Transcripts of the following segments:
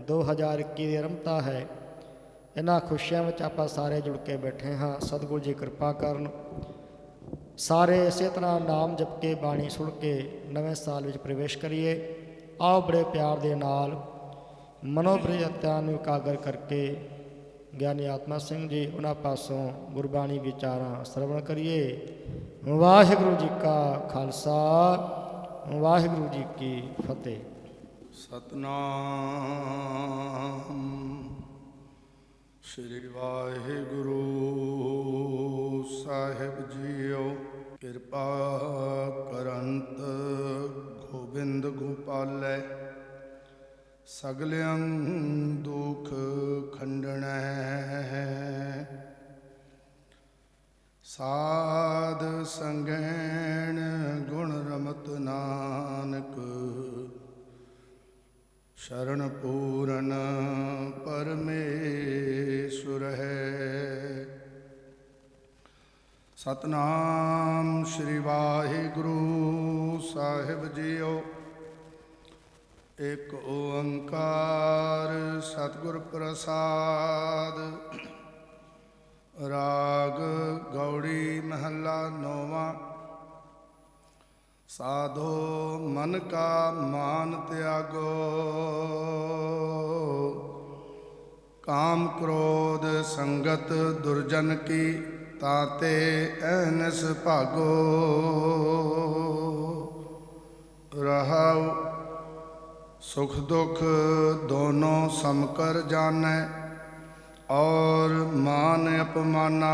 2021 ਦੀ ਆਰੰਭਤਾ ਹੈ। ਇਹਨਾਂ ਖੁਸ਼ੀਆਂ ਵਿੱਚ ਆਪਾਂ ਸਾਰੇ ਜੁੜ ਕੇ ਬੈਠੇ ਹਾਂ। ਸਤਿਗੁਰੂ ਜੀ ਕਿਰਪਾ ਕਰਨ, ਸਾਰੇ ਇਸੇ ਤਰ੍ਹਾਂ ਨਾਮ ਜਪ ਕੇ ਬਾਣੀ ਸੁਣ ਕੇ ਨਵੇਂ ਸਾਲ ਵਿੱਚ ਪ੍ਰਵੇਸ਼ ਕਰੀਏ। ਆਓ ਬੜੇ ਪਿਆਰ ਦੇ ਨਾਲ ਮਨੋਬ੍ਰਿਤਿਆਂ ਨੂੰ ਇਕਾਗਰ ਕਰਕੇ ਗਿਆਨੀ ਆਤਮਾ ਸਿੰਘ ਜੀ ਉਹਨਾਂ ਪਾਸੋਂ ਗੁਰਬਾਣੀ ਵਿਚਾਰਾਂ ਸਰਵਣ ਕਰੀਏ। ਵਾਹਿਗੁਰੂ ਜੀ ਕਾ ਖਾਲਸਾ, ਵਾਹਿਗੁਰੂ ਜੀ ਕੀ ਫਤਿਹ। ਸਤਨਾਮ ਸ੍ਰੀ ਵਾਹਿਗੁਰੂ ਸਾਹਿਬ ਜੀਓ। ਕਿਰਪਾ ਕਰੰਤ ਗੋਬਿੰਦ ਗੋਪਾਲੈ, ਸਗਲਿਆਂ ਦੁਖ ਖੰਡਣੈ। ਸਾਧ ਸੰਗੈਣ ਗੁਣ ਰਮਤ ਨਾਨਕ, ਸ਼ਰਨ ਪੂਰਨ ਪਰਮੇਸ਼ੁਰ ਹੈ। ਸਤਨਾਮ ਸ੍ਰੀ ਵਾਹਿਗੁਰੂ ਸਾਹਿਬ ਜੀਓ। ਇੱਕ ਓੰਕਾਰ ਸਤਿਗੁਰ ਪ੍ਰਸਾਦ। ਰਾਗ ਗੌੜੀ ਮਹੱਲਾ ਨੌਵਾਂ। ਸਾਧੋ ਮਨ ਕਾ ਮਾਨ ਤਿਆਗੋ, ਕਾਮ ਕ੍ਰੋਧ ਸੰਗਤ ਦੁਰਜਨ ਕੀ, ਤਾਤੇ ਐਨਸ ਭਾਗੋ। ਰਹਾਉ सुख दुख दोनों समकर जानै, और मान अपमाना।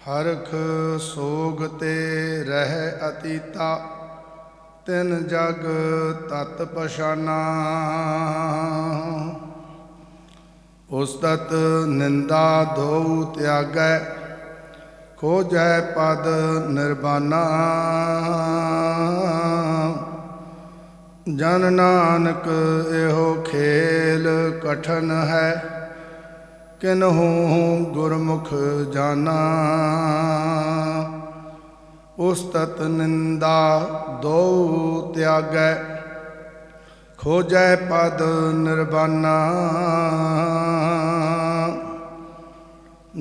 हरख सोग ते रह अतीता, तिन जग तत पछाना। उस्तत निंदा दो त्यागै, खोजै पद निर्बाना। जन नानक एहो खेल कठन है, किन्हू गुरमुख जाना। उस्तत निंदा दो त्यागै, खोजै पद निर्बाना।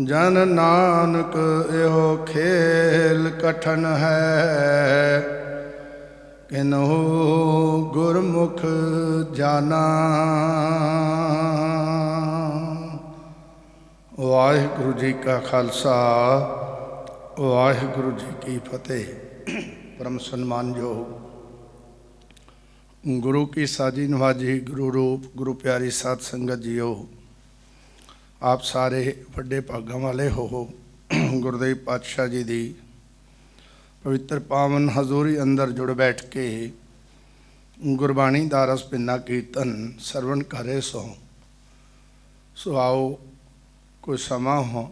जन नानक एहो खेल कठन है, किन्हू गुरमुख जाना। वाहिगुरु जी का खालसा, वाहिगुरु जी की फतेह। परम सम्मान जो गुरु की साजी नवाजी गुरु रूप गुरु प्यारी साध संगत जीओ। आप सारे वड्डे भागां वाले हो। गुरुदेव पातशाह जी दी पवित्र पावन हजूरी अंदर जुड़ बैठ के गुरबाणी दा रस पिन्ना कीर्तन सरवण करे सो आओ कोई समा हो।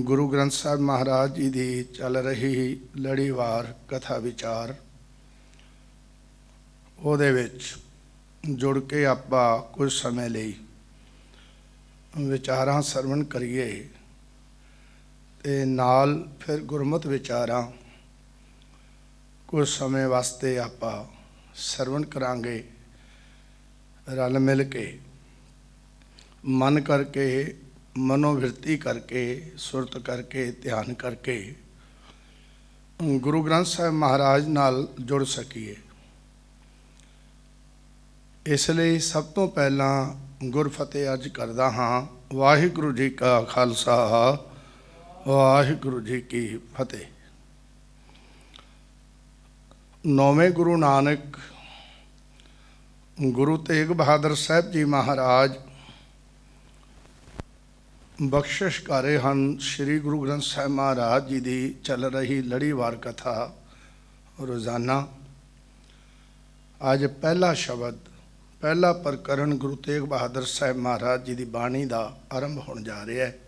गुरु ग्रंथ साहब महाराज जी दी चल रही लड़ीवार कथा विचार ਉਹਦੇ ਵਿੱਚ जुड़ के ਆਪਾਂ कुछ समय ਲਈ ਵਿਚਾਰਾਂ ਸਰਵਣ ਕਰੀਏ ਤੇ ਨਾਲ ਫਿਰ ਗੁਰਮਤਿ ਵਿਚਾਰਾਂ ਕੁਝ ਸਮੇਂ ਵਾਸਤੇ ਆਪਾਂ ਸਰਵਣ ਕਰਾਂਗੇ। ਰਲ ਮਿਲ ਕੇ ਮਨ ਕਰਕੇ ਮਨੋਵਿਰਤੀ ਕਰਕੇ ਸੁਰਤ ਕਰਕੇ ਧਿਆਨ ਕਰਕੇ ਗੁਰੂ ਗ੍ਰੰਥ ਸਾਹਿਬ ਮਹਾਰਾਜ ਨਾਲ ਜੁੜ ਸਕੀਏ। ਇਸ ਲਈ ਸਭ ਤੋਂ ਪਹਿਲਾਂ ਗੁਰਫਤਿਹ ਅਰਜ ਕਰਦਾ ਹਾਂ। ਵਾਹਿਗੁਰੂ ਜੀ ਕਾ ਖਾਲਸਾ, ਵਾਹਿਗੁਰੂ ਜੀ ਕੀ ਫਤਿਹ। ਨੌਵੇਂ ਗੁਰੂ ਨਾਨਕ ਗੁਰੂ ਤੇਗ ਬਹਾਦਰ ਸਾਹਿਬ ਜੀ ਮਹਾਰਾਜ ਬਖਸ਼ਿਸ਼ ਕਰ ਰਹੇ ਹਨ। ਸ਼੍ਰੀ ਗੁਰੂ ਗ੍ਰੰਥ ਸਾਹਿਬ ਮਹਾਰਾਜ ਜੀ ਦੀ ਚੱਲ ਰਹੀ ਲੜੀਵਾਰ ਕਥਾ ਰੋਜ਼ਾਨਾ। ਅੱਜ ਪਹਿਲਾ ਸ਼ਬਦ, ਪਹਿਲਾ ਪ੍ਰਕਰਨ ਗੁਰੂ ਤੇਗ ਬਹਾਦਰ ਸਾਹਿਬ ਮਹਾਰਾਜ ਜੀ ਦੀ ਬਾਣੀ ਦਾ ਆਰੰਭ ਹੋਣ ਜਾ ਰਿਹਾ ਹੈ।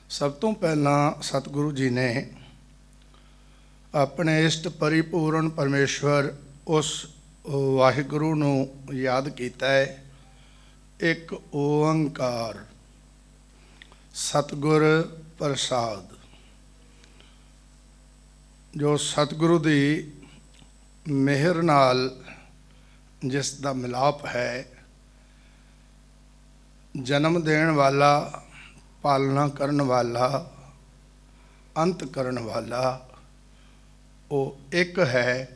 ਸਭ ਤੋਂ ਪਹਿਲਾਂ ਸਤਿਗੁਰੂ ਜੀ ਨੇ ਆਪਣੇ ਇਸ਼ਟ ਪਰਿਪੂਰਨ ਪਰਮੇਸ਼ਵਰ ਉਸ ਵਾਹਿਗੁਰੂ ਨੂੰ ਯਾਦ ਕੀਤਾ ਹੈ। ਇੱਕ ਓੰਕਾਰ ਸਤਿਗੁਰ ਪ੍ਰਸਾਦ, ਜੋ ਸਤਿਗੁਰੂ ਦੀ ਮਿਹਰ ਨਾਲ जिस दा मिलाप है, जन्म देण वाला, पालना करन वाला, अंत करन वाला, वो एक है।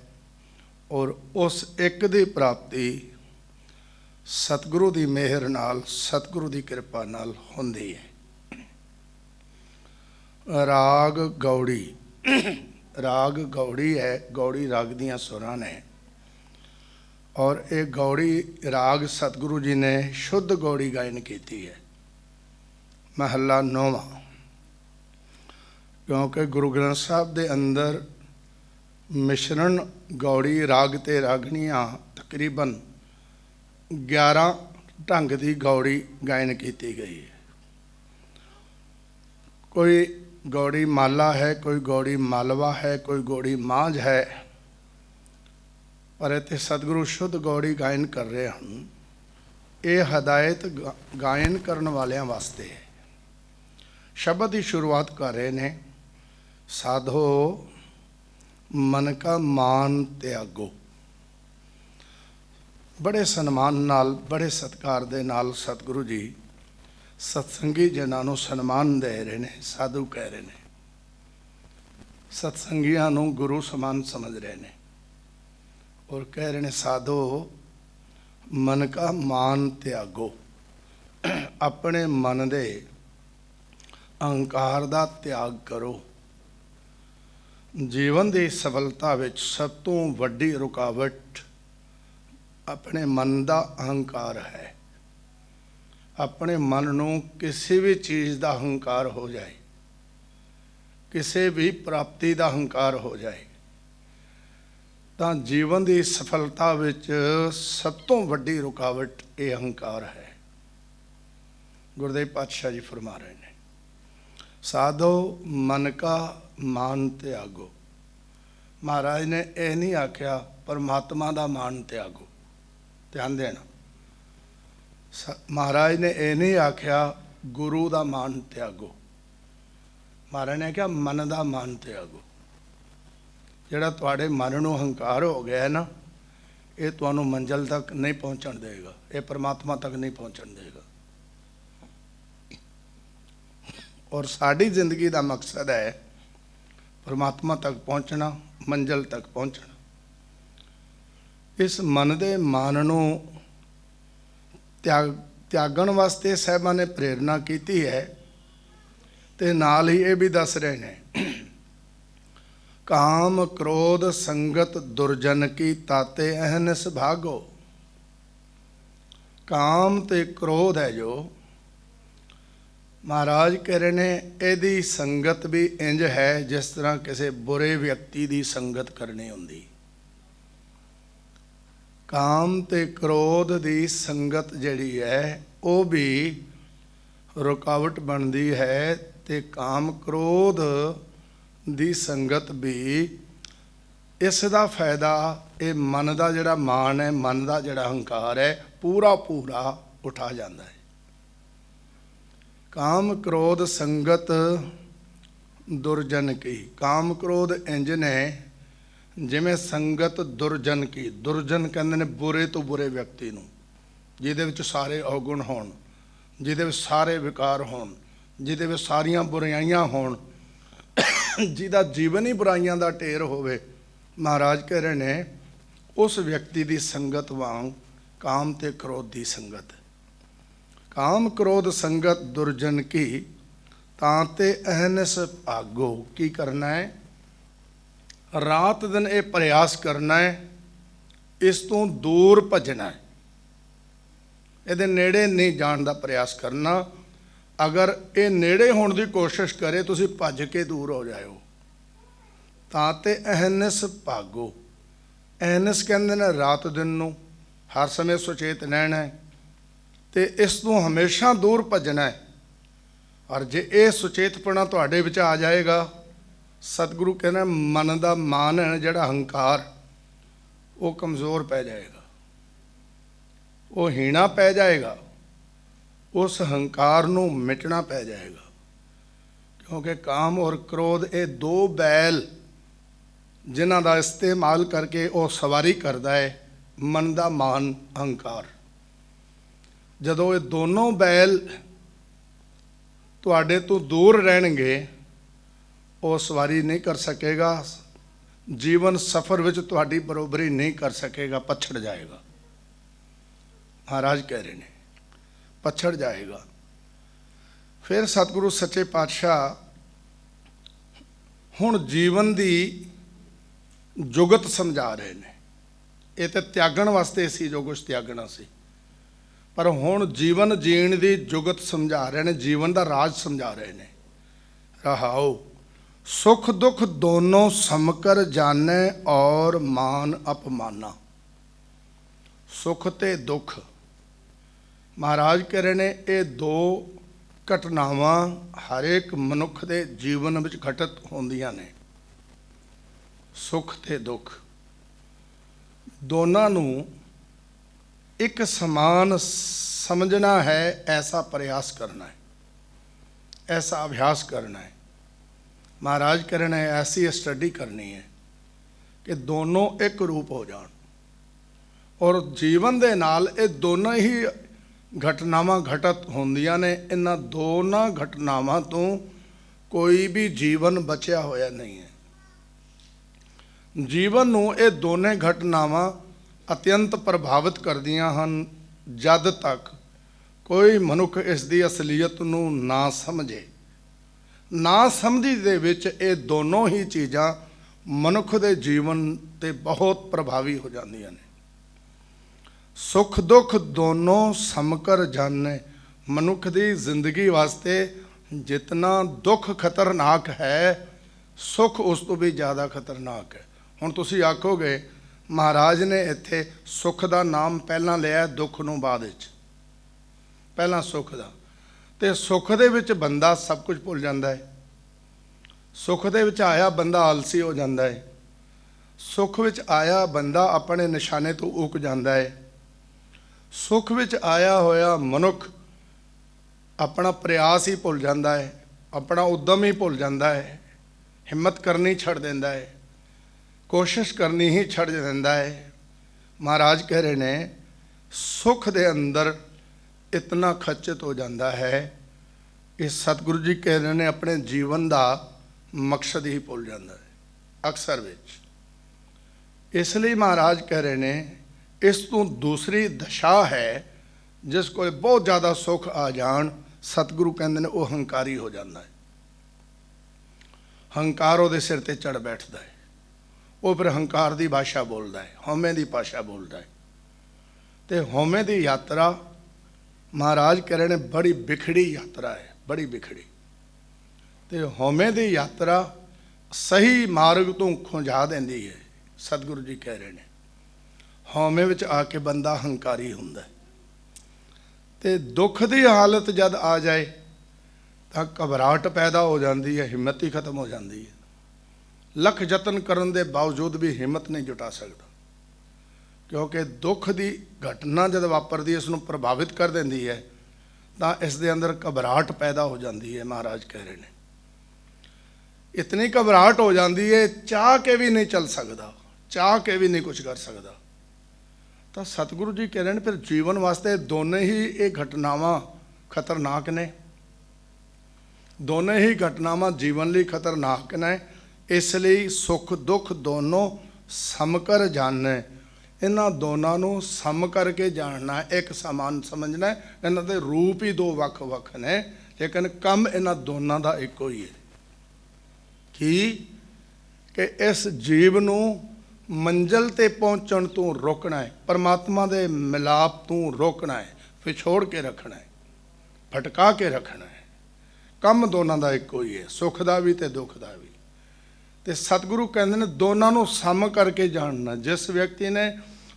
और उस एक दी प्राप्ति सतगुरु दी मेहर नाल, सतगुरु दी कृपा नाल हुंदी है। राग गौड़ी, राग गौड़ी है, गौड़ी राग दियां सुरां ने। और ये गौड़ी राग सतगुरु जी ने शुद्ध गौड़ी गायन की है, महला 9वां। क्योंकि गुरु ग्रंथ साहब के अंदर मिश्रण गौड़ी राग ते रागणियाँ तकरीबन 11 ढंग की गौड़ी गायन की गई है। कोई गौड़ी माला है, कोई गौड़ी मालवा है, कोई गौड़ी मांझ है, पर इतने सतगुरु शुद्ध गौड़ी गायन कर रहे हैं। ये हदायत गायन करने वालियां वास्ते है। शब्द की शुरुआत कर रहे ने, साधो मन का मान त्यागो। बड़े सन्मान नाल, बड़े सत्कार दे नाल सतगुरु जी सत्संगी जनां नूं सन्मान दे रहे ने, साधु कह रहे ने, सत्संगियां नूं गुरु समान समझ रहे ने। और कह रहे ने, साधो मन का मान त्यागो। अपने मन दे अहंकार दा त्याग करो। जीवन की सफलता विच सब तो वड्डी रुकावट अपने मन का अहंकार है। अपने मन नूं किसी भी चीज़ का अहंकार हो जाए, किसी भी प्राप्ति का अहंकार हो जाए, तो जीवन की सफलता विच सब तो वड्डी रुकावट ये अहंकार है। गुरुदेव पातशाह जी फरमा रहे हैं, साधो मन का मान त्यागो। महाराज ने यह नहीं आख्या परमात्मा का मान त्यागो, ध्यान देना। महाराज ने यह नहीं आख्या गुरु का मान त्यागो। महाराज ने क्या मन का मान त्यागो। जिहड़ा तुहाडे मन नूं हंकार हो गया है ना, ये तुहानूं मंजिल तक नहीं पहुँचण देगा, ये परमात्मा तक नहीं पहुँचण देगा। और साड़ी जिंदगी का मकसद है परमात्मा तक पहुँचना, मंजिल तक पहुँचना। इस मन दे मान नूं त्यागण वास्ते साहिबां ने प्रेरणा की है। ते नाल ही ये भी दस रहे ने, काम क्रोध संगत दुर्जन की ताते अहनस भागो। काम ते क्रोध है जो महाराज कह रहे ने, यदी संगत भी इंज है जिस तरह किसी बुरे व्यक्ति की संगत करनी होंदी। काम ते क्रोध की संगत जिहड़ी है वो भी रुकावट बनती है। ते काम क्रोध दी संगत भी इसका फायदा ये मन का जिहड़ा मान है, मन का जिहड़ा अहंकार है, पूरा पूरा उठा जाता है। काम क्रोध संगत दुर्जन की। काम क्रोध इंज ने जिमें संगत दुर्जन की। दुर्जन कहते ने बुरे तो बुरे व्यक्ति नूं, जिहदे विच सारे अवगुण होण, जिहदे विच सारे विकार होण, जिहदे विच सारियां बुराइयां होण, जिहदा जीवन ही बुराइयां दा ढेर होवे। महाराज कह रहे ने उस व्यक्ति की संगत वांग काम ते क्रोध की संगत। काम क्रोध संगत दुर्जन की तांते अहनस भागो। की करना है? रात दिन ये प्रयास करना है, इस तो दूर भजना है, ये नेड़े नहीं जाण दा प्रयास करना। अगर ये नेड़े होने की कोशिश करे तुसी भज के दूर हो जाओ। तांते अहनस भागो। अहनस कहते हैं रात दिन नूं हर समय सुचेत रहना है, तो इस तो हमेशा दूर भजना है। और जे ये सुचेतपना तुहाडे विच आ जाएगा, सतगुरु कहना मन का मान है जिहड़ा अहंकार, वो कमज़ोर पै जाएगा, वो हीना पै जाएगा, उस अहंकार नूं मिटना पै जाएगा। क्योंकि काम और क्रोध ये दो बैल जिन्हां दा इस्तेमाल करके वो सवारी करता है। मन का मान अहंकार। जदों ये दोनों बैल तुहाडे तो दूर रहणगे, वो सवारी नहीं कर सकेगा, जीवन सफर विच तुहाडी बरोबरी नहीं कर सकेगा, पछड़ जाएगा। महाराज कह रहे हैं पछड़ जाएगा। फिर सतगुरु सच्चे पातशाह हुण जीवन की जुगत समझा रहे हैं। ये तो त्यागण वास्ते सी जो कुछ त्यागना सी, पर हुण जीवन जीण की जुगत समझा रहे हैं, जीवन का राज समझा रहे हैं। रहाओ सुख दुख दोनों समकर जाने और मान अपमाना। सुख ते दुख महाराज कह रहे ने ये दो घटनावां हर एक मनुख के जीवन में घटित होंदियां ने। सुख ते दुख दोनों नूं एक समान समझना है, ऐसा प्रयास करना है, ऐसा अभ्यास करना है। महाराज कह रहे हैं ऐसी स्टडी करनी है कि दोनों एक रूप हो जान, और जीवन दे नाल ये दोनों ही घटनावां घटित होंदियां ने। इन्हां दोनों घटनावां तो कोई भी जीवन बचिया होया नहीं है। जीवन नूं ये दोनों घटनावां अत्यंत प्रभावित करदियां हन, जद तक कोई मनुख इस दी असलीयत नूं ना समझे। ना समझी दे विच ये दोनों ही चीज़ां मनुख दे जीवन ते बहुत प्रभावी हो जांदियां ने। सुख दुख दोनों समकर जाने। मनुख की जिंदगी वास्ते जितना दुख खतरनाक है, सुख उस तो भी ज़्यादा खतरनाक है। हुण तुसीं आखोगे महाराज ने इत्थे सुख का नाम पहला लिया, दुख नूं बाद विच। पहला सुख का, तो सुख दे विच बंदा सब कुछ भुल जाता है। सुख दे विच आया बंदा आलसी हो जाता है। सुख विच आया बंदा अपने निशाने तो उक जाता है। सुख विच आया होया मनुख अपना प्रयास ही भुल जाता है, अपना उद्यम ही भुल जाता है, हिम्मत करनी छड़ देंदा है, कोशिश करनी ही छड़ देंदा है। महाराज कह रहे ने सुख दे अंदर इतना खचित हो जाता है, इस सतगुरु जी कह रहे ने अपने जीवन का मकसद ही भुल जाता है अक्सर विच। इसलिए महाराज कह रहे ने इस तो दूसरी दशा है जिस को बहुत ज़्यादा सुख आ जान, सतगुरु कहते हैं वो हंकारी हो जाता है। हंकार वो सिर ते चढ़ बैठता है, वो फिर हंकार की भाषा बोलता है, हौमे की भाषा बोलता है। तो हौमे की यात्रा महाराज कह रहे ने बड़ी बिखड़ी यात्रा है, बड़ी बिखड़ी। तो हौमे की यात्रा सही मार्ग तो खुंजा देंदी है। सतगुरु जी कह रहे हैं हौमे विच आके बंदा हंकारी हुंदा है। ते दुख की हालत जद आ जाए तो घबराहट पैदा हो जाती है, हिम्मत ही खत्म हो जाती है। लख जतन करन दे बावजूद भी हिम्मत नहीं जुटा सकता, क्योंकि दुख की घटना जब वापरती है इसनूं प्रभावित कर देंदी है, तो इस दे अंदर घबराहट पैदा हो जाती है। महाराज कह रहे हैं इतनी घबराहट हो जाती है, चाह के भी नहीं चल सकता, चाह के भी नहीं कुछ कर सकता। तो सतगुरु जी कह रहे हैं फिर जीवन वास्ते दोनों ही ये घटनावां खतरनाक ने, दोनों ही घटनावां जीवन लिए खतरनाक ने। इसलिए सुख दुख दोनों समकर जानना, इन्हां दोनों नूं सम करके जानना, एक समान समझना। इन्हां दे रूप ही दो वख वख ने, लेकिन कम इन्हां दोनों का एक ही है कि इस जीव नूं मंजिल ते पहुँचण तो रोकना है, परमात्मा दे मिलाप तो रोकना है, पिछोड़ के रखना है, भटका के रखना है। कम दोनों का एक ही है, सुख का भी तो दुख का भी। तो सतगुरु कहते हैं दोनों नूं सम करके जानना। जिस व्यक्ति ने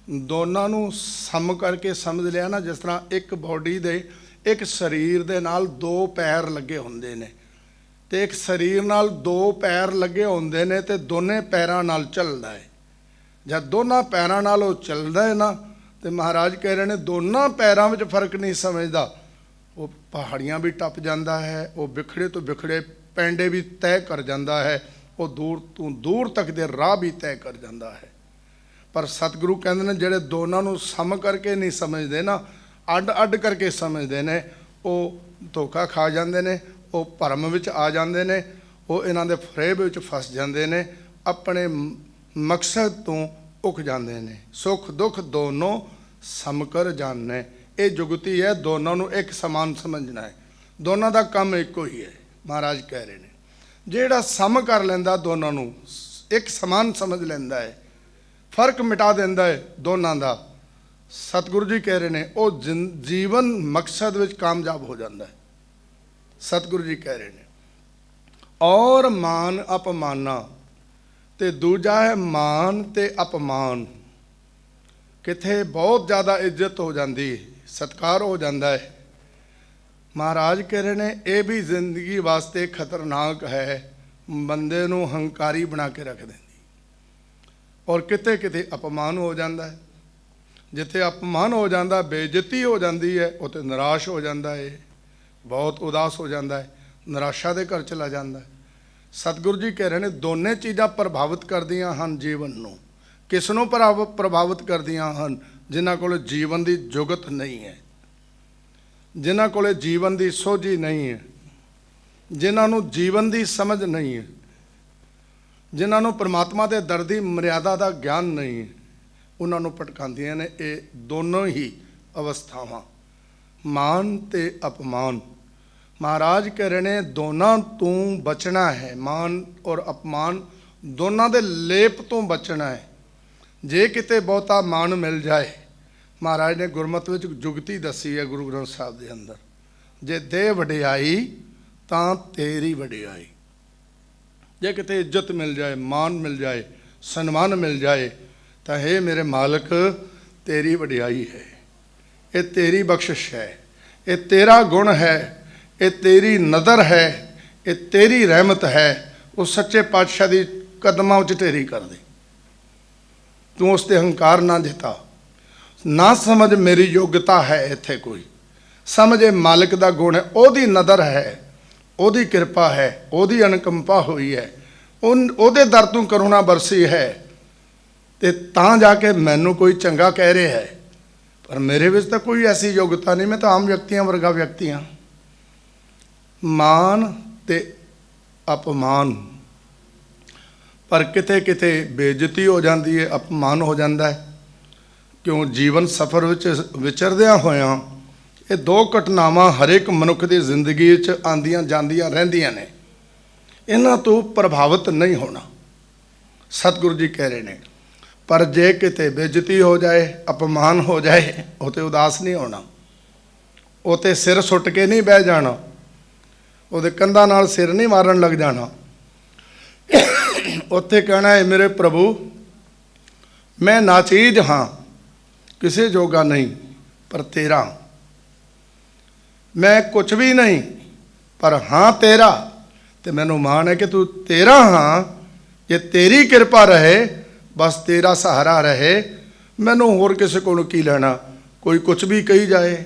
दोनों नूं सम करके समझ लिया ना, जिस तरह एक बॉडी दे एक शरीर दे नाल दो पैर लगे होंदे ने, तो एक शरीर नाल दो पैर लगे होंदे ने, तो दोने पैरां नाल चलदा है। जब दोनों पैरों नाल वो चलता है ना, तो महाराज कह रहे हैं दोनों पैरों में फर्क नहीं समझता, वो पहाड़ियाँ भी टप जाता है, वो बिखड़े तो बिखड़े पैंडे भी तय कर जाता है, वो दूर तो दूर तक दे राह भी तय कर जाता है। ਪਰ ਸਤਿਗੁਰੂ ਕਹਿੰਦੇ ਨੇ ਜਿਹੜੇ ਦੋਨਾਂ ਨੂੰ ਸਮ ਕਰਕੇ ਨਹੀਂ ਸਮਝਦੇ ਨਾ, ਅੱਡ ਅੱਡ ਕਰਕੇ ਸਮਝਦੇ ਨੇ, ਉਹ ਧੋਖਾ ਖਾ ਜਾਂਦੇ ਨੇ, ਉਹ ਭਰਮ ਵਿੱਚ ਆ ਜਾਂਦੇ ਨੇ, ਉਹ ਇਹਨਾਂ ਦੇ ਫਰੇਬ ਵਿੱਚ ਫਸ ਜਾਂਦੇ ਨੇ, ਆਪਣੇ ਮਕਸਦ ਤੋਂ ਉਕ ਜਾਂਦੇ ਨੇ। ਸੁੱਖ ਦੁੱਖ ਦੋਨੋਂ ਸਮਕਰ ਜਾਣਨੇ, ਇਹ ਜੁਗਤੀ ਹੈ, ਦੋਨਾਂ ਨੂੰ ਇੱਕ ਸਮਾਨ ਸਮਝਣਾ ਹੈ, ਦੋਨਾਂ ਦਾ ਕੰਮ ਇੱਕੋ ਹੀ ਹੈ। ਮਹਾਰਾਜ ਕਹਿ ਰਹੇ ਨੇ ਜਿਹੜਾ ਸਮ ਕਰ ਲੈਂਦਾ, ਦੋਨਾਂ ਨੂੰ ਇੱਕ ਸਮਾਨ ਸਮਝ ਲੈਂਦਾ ਹੈ, ਫਰਕ ਮਿਟਾ ਦਿੰਦਾ ਹੈ ਦੋਨਾਂ ਦਾ, ਸਤਿਗੁਰੂ ਜੀ ਕਹਿ ਰਹੇ ਨੇ ਉਹ ਜੀਵਨ ਮਕਸਦ ਵਿੱਚ ਕਾਮਯਾਬ ਹੋ ਜਾਂਦਾ ਹੈ। ਸਤਿਗੁਰੂ ਜੀ ਕਹਿ ਰਹੇ ਨੇ ਔਰ ਮਾਨ ਅਪਮਾਨਾ, ਤੇ ਦੂਜਾ ਹੈ ਮਾਨ ਤੇ ਅਪਮਾਨ। ਕਿਥੇ ਬਹੁਤ ਜ਼ਿਆਦਾ ਇੱਜ਼ਤ ਹੋ ਜਾਂਦੀ ਹੈ, ਸਤਿਕਾਰ ਹੋ ਜਾਂਦਾ ਹੈ। ਮਹਾਰਾਜ ਕਹਿ ਰਹੇ ਨੇ ਇਹ ਵੀ ਜ਼ਿੰਦਗੀ ਵਾਸਤੇ ਖਤਰਨਾਕ ਹੈ, ਬੰਦੇ ਨੂੰ ਹੰਕਾਰੀ ਬਣਾ ਕੇ ਰੱਖ ਦਿੰਦੀ। ਔਰ ਕਿਤੇ ਕਿਤੇ ਅਪਮਾਨ ਹੋ ਜਾਂਦਾ ਹੈ, ਜਿੱਥੇ ਅਪਮਾਨ ਹੋ ਜਾਂਦਾ, ਬੇਇੱਜ਼ਤੀ ਹੋ ਜਾਂਦੀ ਹੈ, ਉੱਥੇ ਨਿਰਾਸ਼ ਹੋ ਜਾਂਦਾ ਹੈ, ਬਹੁਤ ਉਦਾਸ ਹੋ ਜਾਂਦਾ ਹੈ, ਨਿਰਾਸ਼ਾ ਦੇ ਘਰ ਚਲਾ ਜਾਂਦਾ ਹੈ। ਸਤਿਗੁਰੂ ਜੀ ਕਹਿ ਰਹੇ ਨੇ ਦੋਨੇ ਚੀਜ਼ਾਂ ਪ੍ਰਭਾਵਿਤ ਕਰਦੀਆਂ ਹਨ ਜੀਵਨ ਨੂੰ। ਕਿਸ ਨੂੰ ਪ੍ਰਭਾਵਿਤ ਕਰਦੀਆਂ ਹਨ? ਜਿਨ੍ਹਾਂ ਕੋਲ ਜੀਵਨ ਦੀ ਜੁਗਤ ਨਹੀਂ ਹੈ, ਜਿਨ੍ਹਾਂ ਕੋਲ ਜੀਵਨ ਦੀ ਸੋਝੀ ਨਹੀਂ ਹੈ, ਜਿਨ੍ਹਾਂ ਨੂੰ ਜੀਵਨ ਦੀ ਸਮਝ ਨਹੀਂ ਹੈ, ਜਿਨ੍ਹਾਂ ਨੂੰ ਪਰਮਾਤਮਾ ਦੇ ਦਰ ਦੀ ਮਰਿਆਦਾ ਦਾ ਗਿਆਨ ਨਹੀਂ ਹੈ, ਉਹਨਾਂ ਨੂੰ ਭਟਕਾਉਂਦੀਆਂ ਨੇ ਇਹ ਦੋਨੋਂ ਹੀ ਅਵਸਥਾਵਾਂ, ਮਾਨ ਤੇ ਅਪਮਾਨ। ਮਹਾਰਾਜ ਕਹਿ ਰਹੇ ਨੇ ਦੋਨਾਂ ਤੋਂ ਬਚਣਾ ਹੈ, ਮਾਨ ਔਰ ਅਪਮਾਨ ਦੋਨਾਂ ਦੇ ਲੇਪ ਤੋਂ ਬਚਣਾ ਹੈ। ਜੇ ਕਿਤੇ ਬਹੁਤਾ ਮਾਨ ਮਿਲ ਜਾਏ, ਮਹਾਰਾਜ ਨੇ ਗੁਰਮਤਿ ਵਿੱਚ ਜੁਗਤੀ ਦੱਸੀ ਹੈ ਗੁਰੂ ਗ੍ਰੰਥ ਸਾਹਿਬ ਦੇ ਅੰਦਰ, ਜੇ ਦੇ ਵਡਿਆਈ ਤਾਂ ਤੇਰੀ ਵਡਿਆਈ। ਜੇ ਕਿਤੇ ਇੱਜ਼ਤ ਮਿਲ ਜਾਏ, ਮਾਨ ਮਿਲ ਜਾਏ, ਸਨਮਾਨ ਮਿਲ ਜਾਏ, ਤਾਂ ਹੇ ਮੇਰੇ ਮਾਲਕ ਤੇਰੀ ਵਡਿਆਈ ਹੈ, ਇਹ ਤੇਰੀ ਬਖਸ਼ਿਸ਼ ਹੈ, ਇਹ ਤੇਰਾ ਗੁਣ ਹੈ, ਇਹ ਤੇਰੀ ਨਦਰ ਹੈ, ਇਹ ਤੇਰੀ ਰਹਿਮਤ ਹੈ। ਉਹ ਸੱਚੇ ਪਾਤਸ਼ਾਹ ਦੀ ਕਦਮਾਂ ਉੱਚ ਢੇਰੀ ਕਰ ਦੇ। ਤੂੰ ਉਸ ਤੇ ਹੰਕਾਰ ਨਾ ਦਿੱਤਾ, ਨਾ ਸਮਝ ਮੇਰੀ ਯੋਗਤਾ ਹੈ ਇੱਥੇ ਕੋਈ, ਸਮਝੇ ਮਾਲਕ ਦਾ ਗੁਣ ਹੈ, ਉਹਦੀ ਨਦਰ ਹੈ, ਉਹਦੀ ਕਿਰਪਾ ਹੈ, ਉਹਦੀ ਅਨੁਕੰਪਾ ਹੋਈ ਹੈ, ਉਹਦੇ ਦਰ ਤੋਂ ਕਰੁਣਾ ਬਰਸੀ ਹੈ, ਤੇ ਤਾਂ ਜਾ ਕੇ ਮੈਨੂੰ ਕੋਈ ਚੰਗਾ ਕਹਿ ਰਿਹਾ ਹੈ। ਪਰ ਮੇਰੇ ਵਿੱਚ ਤਾਂ ਕੋਈ ਐਸੀ ਯੋਗਤਾ ਨਹੀਂ, ਮੈਂ ਤਾਂ ਆਮ ਵਿਅਕਤੀਆਂ ਵਰਗਾ ਵਿਅਕਤੀ ਹਾਂ। ਮਾਨ ਤੇ ਅਪਮਾਨ, ਪਰ ਕਿਤੇ ਕਿਤੇ ਬੇਇੱਜ਼ਤੀ ਹੋ ਜਾਂਦੀ ਹੈ, ਅਪਮਾਨ ਹੋ ਜਾਂਦਾ ਹੈ। ਕਿਉਂ ਜੀਵਨ ਸਫ਼ਰ ਵਿੱਚ ਵਿਚਰਦਿਆਂ ਹੋਇਆਂ ਇਹ ਦੋ ਘਟਨਾਵਾਂ ਹਰੇਕ ਮਨੁੱਖ ਦੀ ਜ਼ਿੰਦਗੀ ਵਿੱਚ ਆਉਂਦੀਆਂ ਜਾਂਦੀਆਂ ਰਹਿੰਦੀਆਂ ਨੇ, ਇਹਨਾਂ ਤੋਂ ਪ੍ਰਭਾਵਿਤ ਨਹੀਂ ਹੋਣਾ। ਸਤਿਗੁਰੂ ਜੀ ਕਹਿ ਰਹੇ ਨੇ ਪਰ ਜੇ ਕਿਤੇ ਬੇਇੱਜ਼ਤੀ ਹੋ ਜਾਏ, ਅਪਮਾਨ ਹੋ ਜਾਏ, ਉਹ ਤੇ ਉਦਾਸ ਨਹੀਂ ਹੋਣਾ, ਉਹ ਤੇ ਸਿਰ ਸੁੱਟ ਕੇ ਨਹੀਂ ਬਹਿ ਜਾਣਾ, ਉਹਦੇ ਕੰਧਾਂ ਨਾਲ ਸਿਰ ਨਹੀਂ ਮਾਰਨ ਲੱਗ ਜਾਣਾ। ਉੱਥੇ ਕਹਿਣਾ ਹੈ ਮੇਰੇ ਪ੍ਰਭੂ ਮੈਂ ਨਾਚੀਜ਼ ਹਾਂ, ਕਿਸੇ ਜੋਗਾ ਨਹੀਂ, ਪਰ ਤੇਰਾ। ਮੈਂ ਕੁਛ ਵੀ ਨਹੀਂ, ਪਰ ਹਾਂ ਤੇਰਾ, ਤੇ ਮੈਨੂੰ ਮਾਣ ਹੈ ਕਿ ਤੂੰ ਤੇਰਾ ਹਾਂ। ਜੇ ਤੇਰੀ ਕਿਰਪਾ ਰਹੇ, ਬਸ ਤੇਰਾ ਸਹਾਰਾ ਰਹੇ, ਮੈਨੂੰ ਹੋਰ ਕਿਸੇ ਕੋਲੋਂ ਕੀ ਲੈਣਾ। ਕੋਈ ਕੁਛ ਵੀ ਕਹੀ ਜਾਏ,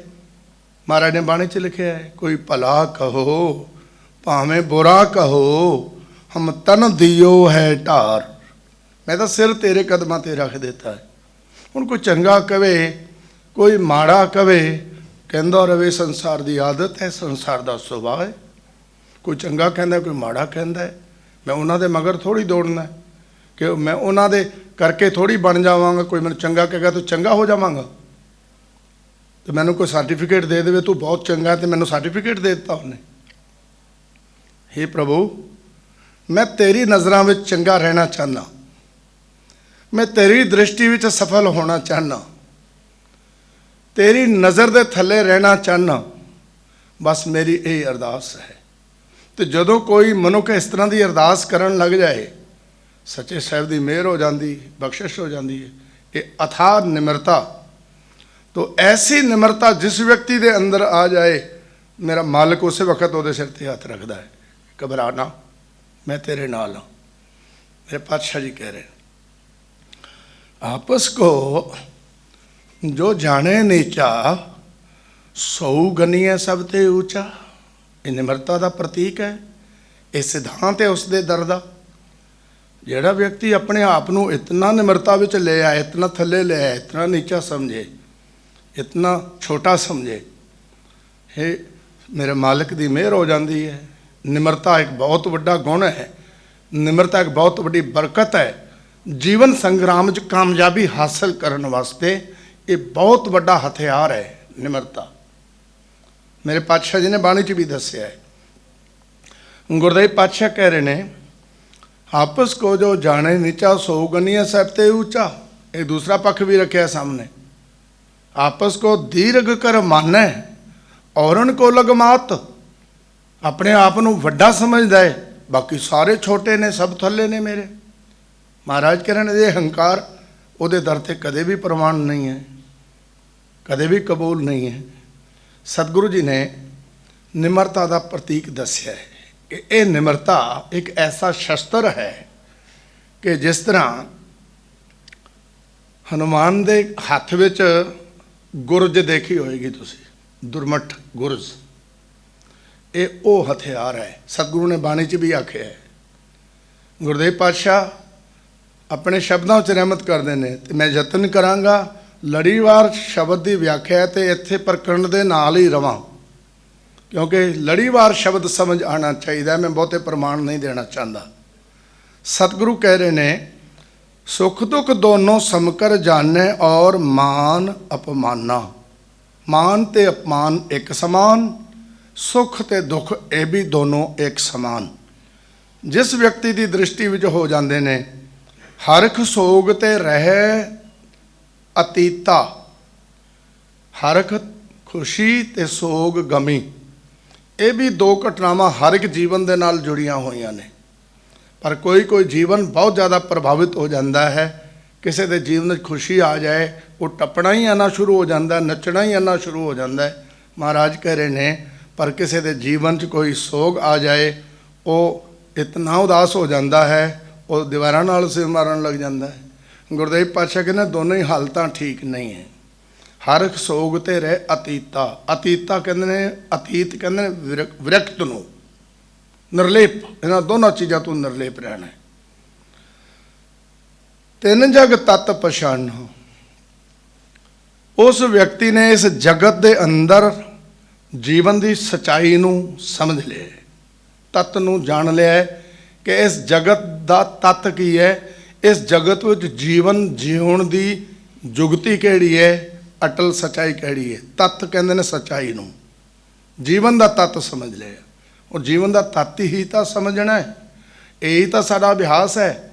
ਮਹਾਰਾਜ ਨੇ ਬਾਣੀ 'ਚ ਲਿਖਿਆ ਹੈ ਕੋਈ ਭਲਾ ਕਹੋ ਭਾਵੇਂ ਬੁਰਾ ਕਹੋ, ਹਮ ਤਨ ਦਿਓ ਹੈ ਢਾਰ। ਮੈਂ ਤਾਂ ਸਿਰ ਤੇਰੇ ਕਦਮਾਂ 'ਤੇ ਰੱਖ ਦਿੱਤਾ ਹੈ। ਹੁਣ ਕੋਈ ਚੰਗਾ ਕਵੇ, ਕੋਈ ਮਾੜਾ ਕਵੇ, ਕਹਿੰਦਾ ਰਵੇ, ਸੰਸਾਰ ਦੀ ਆਦਤ ਹੈ, ਸੰਸਾਰ ਦਾ ਸੁਭਾਅ ਹੈ। ਕੋਈ ਚੰਗਾ ਕਹਿੰਦਾ, ਕੋਈ ਮਾੜਾ ਕਹਿੰਦਾ ਹੈ। ਮੈਂ ਉਹਨਾਂ ਦੇ ਮਗਰ ਥੋੜ੍ਹੀ ਦੌੜਨਾ ਕਿ ਮੈਂ ਉਹਨਾਂ ਦੇ ਕਰਕੇ ਥੋੜ੍ਹੀ ਬਣ ਜਾਵਾਂਗਾ। ਕੋਈ ਮੈਨੂੰ ਚੰਗਾ ਕਹੇਗਾ ਤਾਂ ਚੰਗਾ ਹੋ ਜਾਵਾਂਗਾ, ਤੇ ਮੈਨੂੰ ਕੋਈ ਸਰਟੀਫਿਕੇਟ ਦੇ ਦੇਵੇ ਤੂੰ ਬਹੁਤ ਚੰਗਾ, ਤੇ ਮੈਨੂੰ ਸਰਟੀਫਿਕੇਟ ਦੇ ਦਿੱਤਾ ਉਹਨੇ। ਹੇ ਪ੍ਰਭੂ ਮੈਂ ਤੇਰੀ ਨਜ਼ਰਾਂ ਵਿੱਚ ਚੰਗਾ ਰਹਿਣਾ ਚਾਹੁੰਦਾ, ਮੈਂ ਤੇਰੀ ਦ੍ਰਿਸ਼ਟੀ ਵਿੱਚ ਸਫਲ ਹੋਣਾ ਚਾਹੁੰਦਾ, ਤੇਰੀ ਨਜ਼ਰ ਦੇ ਥੱਲੇ ਰਹਿਣਾ ਚਾਹੁੰਦਾ। ਬਸ ਮੇਰੀ ਇਹ ਅਰਦਾਸ ਹੈ। ਤੇ ਜਦੋਂ ਕੋਈ ਮਨੁੱਖ ਇਸ ਤਰ੍ਹਾਂ ਦੀ ਅਰਦਾਸ ਕਰਨ ਲੱਗ ਜਾਏ, ਸੱਚੇ ਸਾਹਿਬ ਦੀ ਮਿਹਰ ਹੋ ਜਾਂਦੀ, ਬਖਸ਼ਿਸ਼ ਹੋ ਜਾਂਦੀ ਹੈ। ਇਹ ਅਥਾਹ ਨਿਮਰਤਾ, तो ऐसी निमरता जिस व्यक्ति के अंदर आ जाए, मेरा मालिक उस वक्त वो सिर ते हथ रखता है, घबरा ना, मैं तेरे नाल हाँ। मेरे पातशाह जी कह रहे आपस को जो जाने नीचा सौ गनीए सब ते ऊंचा। ये निमरता का प्रतीक है, ये सिद्धांत है उसके दर का। ਜਿਹੜਾ ਵਿਅਕਤੀ ਆਪਣੇ ਆਪ ਨੂੰ ਇਤਨਾ ਨਿਮਰਤਾ ਵਿੱਚ ਲੈ ਆਏ, ਇਤਨਾ ਥੱਲੇ ਲੈ ਆਏ, ਇਤਨਾ ਨੀਚਾ ਸਮਝੇ, ਇਤਨਾ ਛੋਟਾ ਸਮਝੇ, ਇਹ ਮੇਰੇ ਮਾਲਕ ਦੀ ਮਿਹਰ ਹੋ ਜਾਂਦੀ ਹੈ। ਨਿਮਰਤਾ ਇੱਕ ਬਹੁਤ ਵੱਡਾ ਗੁਣ ਹੈ, ਨਿਮਰਤਾ ਇੱਕ ਬਹੁਤ ਵੱਡੀ ਬਰਕਤ ਹੈ। ਜੀਵਨ ਸੰਗਰਾਮ 'ਚ ਕਾਮਯਾਬੀ ਹਾਸਲ ਕਰਨ ਵਾਸਤੇ ਇਹ ਬਹੁਤ ਵੱਡਾ ਹਥਿਆਰ ਹੈ ਨਿਮਰਤਾ। ਮੇਰੇ ਪਾਤਸ਼ਾਹ ਜੀ ਨੇ ਬਾਣੀ 'ਚ ਵੀ ਦੱਸਿਆ ਹੈ। ਗੁਰਦੇਵ ਪਾਤਸ਼ਾਹ ਕਹਿ ਰਹੇ ਨੇ, ਆਪਸ ਕੋ ਜੋ ਜਾਣੇ ਨੀਚਾ ਸੋ ਗਨੀय सब ते ऊंचा। एक दूसरा पक्ष भी रखे सामने, आपस को दीर्घ कर माने औरन को लगमात। अपने आप ਨੂੰ ਵੱਡਾ ਸਮਝਦਾ ਹੈ, ਬਾਕੀ ਸਾਰੇ ਛੋਟੇ ਨੇ, ਸਭ ਥੱਲੇ ਨੇ ਮੇਰੇ। ਮਹਾਰਾਜ ਕਹਿ ਰਹੇ ਨੇ ਇਹ ਹੰਕਾਰ ਉਹਦੇ ਦਰ ਤੇ ਕਦੇ ਵੀ ਪ੍ਰਵਾਨ ਨਹੀਂ ਹੈ, ਕਦੇ ਵੀ ਕਬੂਲ ਨਹੀਂ ਹੈ। ਸਤਿਗੁਰੂ ਜੀ ਨੇ ਨਿਮਰਤਾ ਦਾ ਪ੍ਰਤੀਕ ਦੱਸਿਆ ਹੈ ਕਿ ਇਹ ਨਿਮਰਤਾ ਇੱਕ ਐਸਾ ਸ਼ਸਤਰ ਹੈ ਕਿ ਜਿਸ ਤਰ੍ਹਾਂ ਹਨੂਮਾਨ ਦੇ ਹੱਥ ਵਿੱਚ ਗੁਰਜ ਦੇਖੀ ਹੋਏਗੀ ਤੁਸੀਂ, ਦੁਰਮਠ ਗੁਰਜ, ਇਹ ਉਹ ਹਥਿਆਰ ਹੈ। ਸਤਿਗੁਰੂ ਨੇ ਬਾਣੀ 'ਚ ਵੀ ਆਖਿਆ ਹੈ। ਗੁਰਦੇਵ ਪਾਤਸ਼ਾਹ ਆਪਣੇ ਸ਼ਬਦਾਂ 'ਚ ਰਹਿਮਤ ਕਰਦੇ ਨੇ ਤੇ ਮੈਂ ਯਤਨ ਕਰਾਂਗਾ ਲੜੀਵਾਰ ਸ਼ਬਦ ਦੀ ਵਿਆਖਿਆ ਤੇ ਇੱਥੇ ਪ੍ਰਕਰਣ ਦੇ ਨਾਲ ਹੀ ਰਵਾਂ, ਕਿਉਂਕਿ ਲੜੀਵਾਰ ਸ਼ਬਦ ਸਮਝ ਆਉਣਾ ਚਾਹੀਦਾ। ਮੈਂ ਬਹੁਤੇ ਪ੍ਰਮਾਣ ਨਹੀਂ ਦੇਣਾ ਚਾਹੁੰਦਾ। ਸਤਿਗੁਰੂ ਕਹਿ ਰਹੇ ਨੇ, ਸੁਖ ਦੁੱਖ ਦੋਨੋਂ ਸਮਕਰ ਜਾਣੇ ਔਰ ਮਾਨ ਅਪਮਾਨਾ। ਮਾਨ ਤੇ ਅਪਮਾਨ ਇੱਕ ਸਮਾਨ, ਸੁਖ ਤੇ ਦੁੱਖ ਇਹ ਵੀ ਦੋਨੋਂ ਇੱਕ ਸਮਾਨ। ਜਿਸ ਵਿਅਕਤੀ ਦੀ ਦ੍ਰਿਸ਼ਟੀ ਵਿੱਚ ਹੋ ਜਾਂਦੇ ਨੇ ਹਰਖ ਸੋਗ ਤੇ ਰਹਿ ਅਤੀਤਾ। ਹਰਖ ਖੁਸ਼ੀ ਤੇ ਸੋਗ ਗਮੀ, ਇਹ ਵੀ ਦੋ ਘਟਨਾਵਾਂ ਹਰ ਇੱਕ ਜੀਵਨ ਦੇ ਨਾਲ ਜੁੜੀਆਂ ਹੋਈਆਂ ਨੇ। ਪਰ ਕੋਈ ਕੋਈ ਜੀਵਨ ਬਹੁਤ ਜ਼ਿਆਦਾ ਪ੍ਰਭਾਵਿਤ ਹੋ ਜਾਂਦਾ ਹੈ। ਕਿਸੇ ਦੇ ਜੀਵਨ ਵਿੱਚ ਖੁਸ਼ੀ ਆ ਜਾਏ, ਉਹ ਟੱਪਣਾ ਹੀ ਆਉਣਾ ਸ਼ੁਰੂ ਹੋ ਜਾਂਦਾ, ਨੱਚਣਾ ਹੀ ਆਉਣਾ ਸ਼ੁਰੂ ਹੋ ਜਾਂਦਾ ਹੈ। ਮਹਾਰਾਜ ਕਹਿ ਰਹੇ ਨੇ, ਪਰ ਕਿਸੇ ਦੇ ਜੀਵਨ 'ਚ ਕੋਈ ਸੋਗ ਆ ਜਾਏ, ਉਹ ਇਤਨਾ ਉਦਾਸ ਹੋ ਜਾਂਦਾ ਹੈ, ਉਹ ਦੀਵਾਰਾਂ ਨਾਲ ਸਿਰ ਮਾਰਨ ਲੱਗ ਜਾਂਦਾ ਹੈ। ਗੁਰਦੇਵ ਪਾਤਸ਼ਾਹ ਕਹਿੰਦੇ ਦੋਨੋਂ ਹੀ ਹਾਲਤਾਂ ਠੀਕ ਨਹੀਂ ਹੈ। ਹਰਖ ਸੋਗ ਤੇ ਰਹਿ ਅਤੀਤਾ। ਅਤੀਤਾ ਕਹਿੰਦੇ ਨੇ, ਅਤੀਤ ਕਹਿੰਦੇ ਨੇ ਵਿਰਕਤ ਨੂੰ, ਨਿਰਲੇਪ। ਇਹਨਾਂ ਦੋਨਾਂ ਚੀਜ਼ਾਂ ਤੋਂ ਨਿਰਲੇਪ ਰਹਿਣਾ। ਤਿੰਨ ਜਗ ਤਤ ਪਛਾਣੋ। ਉਸ ਵਿਅਕਤੀ ਨੇ ਇਸ ਜਗਤ ਦੇ ਅੰਦਰ ਜੀਵਨ ਦੀ ਸਚਾਈ ਨੂੰ ਸਮਝ ਲਿਆ, ਤੱਤ ਨੂੰ ਜਾਣ ਲਿਆ ਕਿ ਇਸ ਜਗਤ ਦਾ ਤੱਤ ਕੀ ਹੈ, ਇਸ ਜਗਤ ਵਿੱਚ ਜੀਵਨ ਜਿਉਣ ਦੀ ਜੁਗਤੀ ਕਿਹੜੀ ਹੈ, ਅਟਲ ਸਚਾਈ ਕਿਹੜੀ ਹੈ। ਤੱਤ ਕਹਿੰਦੇ ਨੇ ਸਚਾਈ ਨੂੰ, ਜੀਵਨ ਦਾ ਤੱਤ ਸਮਝ ਲਿਆ। ਉਹ ਜੀਵਨ ਦਾ ਤੱਤ ਹੀ ਤਾਂ ਸਮਝਣਾ ਹੈ। ਇਹੀ ਤਾਂ ਸਾਡਾ ਅਭਿਆਸ ਹੈ,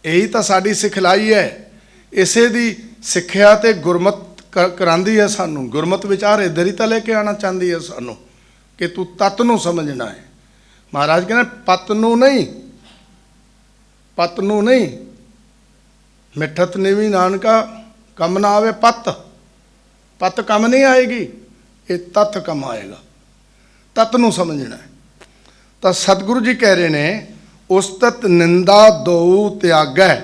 ਇਹੀ ਤਾਂ ਸਾਡੀ ਸਿਖਲਾਈ ਹੈ। ਇਸੇ ਦੀ ਸਿੱਖਿਆ ਤੇ ਗੁਰਮਤ ਕਰਾਉਂਦੀ ਹੈ ਸਾਨੂੰ। ਗੁਰਮਤ ਵਿਚਾਰ ਇੱਧਰ ਹੀ ਤਾਂ ਲੈ ਕੇ ਆਉਣਾ ਚਾਹੁੰਦੀ ਹੈ ਸਾਨੂੰ ਕਿ ਤੂੰ ਤੱਤ ਨੂੰ ਸਮਝਣਾ ਹੈ। ਮਹਾਰਾਜ ਕਹਿੰਦੇ ਪਤ ਨੂੰ ਨਹੀਂ, ਪਤ ਨੂੰ ਨਹੀਂ। ਮਿੱਠਤ ਨੀਵੀਂ ਨਾਨਕਾ ਕੰਮ ਨਾ ਆਵੇ ਪਤ। ਪਤ ਕੰਮ ਨਹੀਂ ਆਏਗੀ, ਇਹ ਤੱਤ ਕੰਮ ਆਏਗਾ। ਤੱਤ ਨੂੰ ਸਮਝਣਾ ਹੈ। ਤਾਂ ਸਤਿਗੁਰੂ ਜੀ ਕਹਿ ਰਹੇ ਨੇ, ਉਸਤਤ ਨਿੰਦਾ ਦੋ ਤਿਆਗੈ।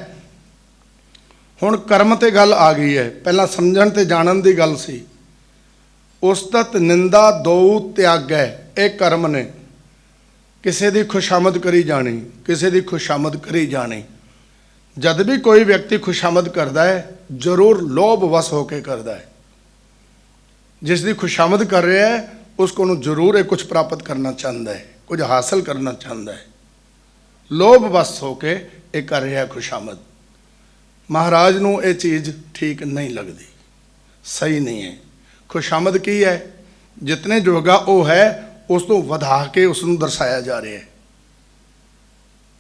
ਹੁਣ ਕਰਮ ਤੇ ਗੱਲ ਆ ਗਈ ਹੈ, ਪਹਿਲਾਂ ਸਮਝਣ ਤੇ ਜਾਣਨ ਦੀ ਗੱਲ ਸੀ। ਉਸਤਤ ਨਿੰਦਾ ਦੋ ਤਿਆਗੈ, ਇਹ ਕਰਮ ਨੇ। ਕਿਸੇ ਦੀ ਖੁਸ਼ਾਮਦ ਕਰੀ ਜਾਣੀ, ਕਿਸੇ ਦੀ ਖੁਸ਼ਾਮਦ ਕਰੀ ਜਾਣੀ। ਜਦ ਵੀ ਕੋਈ ਵਿਅਕਤੀ ਖੁਸ਼ਾਮਦ ਕਰਦਾ ਹੈ, ਜ਼ਰੂਰ ਲੋਭ ਵਸ ਹੋ ਕੇ ਕਰਦਾ ਹੈ। ਜਿਸ ਦੀ ਖੁਸ਼ਾਮਦ ਕਰ ਰਿਹਾ ਹੈ, ਉਸ ਨੂੰ ਜ਼ਰੂਰ ਇਹ ਕੁਝ ਪ੍ਰਾਪਤ ਕਰਨਾ ਚਾਹੁੰਦਾ ਹੈ, ਕੁਝ ਹਾਸਲ ਕਰਨਾ ਚਾਹੁੰਦਾ ਹੈ। ਲੋਭ ਵਸ ਹੋ ਕੇ ਇਹ ਕਰ ਰਿਹਾ ਖੁਸ਼ਾਮਦ। ਮਹਾਰਾਜ ਨੂੰ ਇਹ ਚੀਜ਼ ਠੀਕ ਨਹੀਂ ਲੱਗਦੀ, ਸਹੀ ਨਹੀਂ ਹੈ। ਖੁਸ਼ਾਮਦ ਕੀ ਹੈ? ਜਿਤਨੇ ਜੋਗਾ ਉਹ ਹੈ ਉਸ ਤੋਂ ਵਧਾ ਕੇ ਉਸ ਨੂੰ ਦਰਸਾਇਆ ਜਾ ਰਿਹਾ ਹੈ।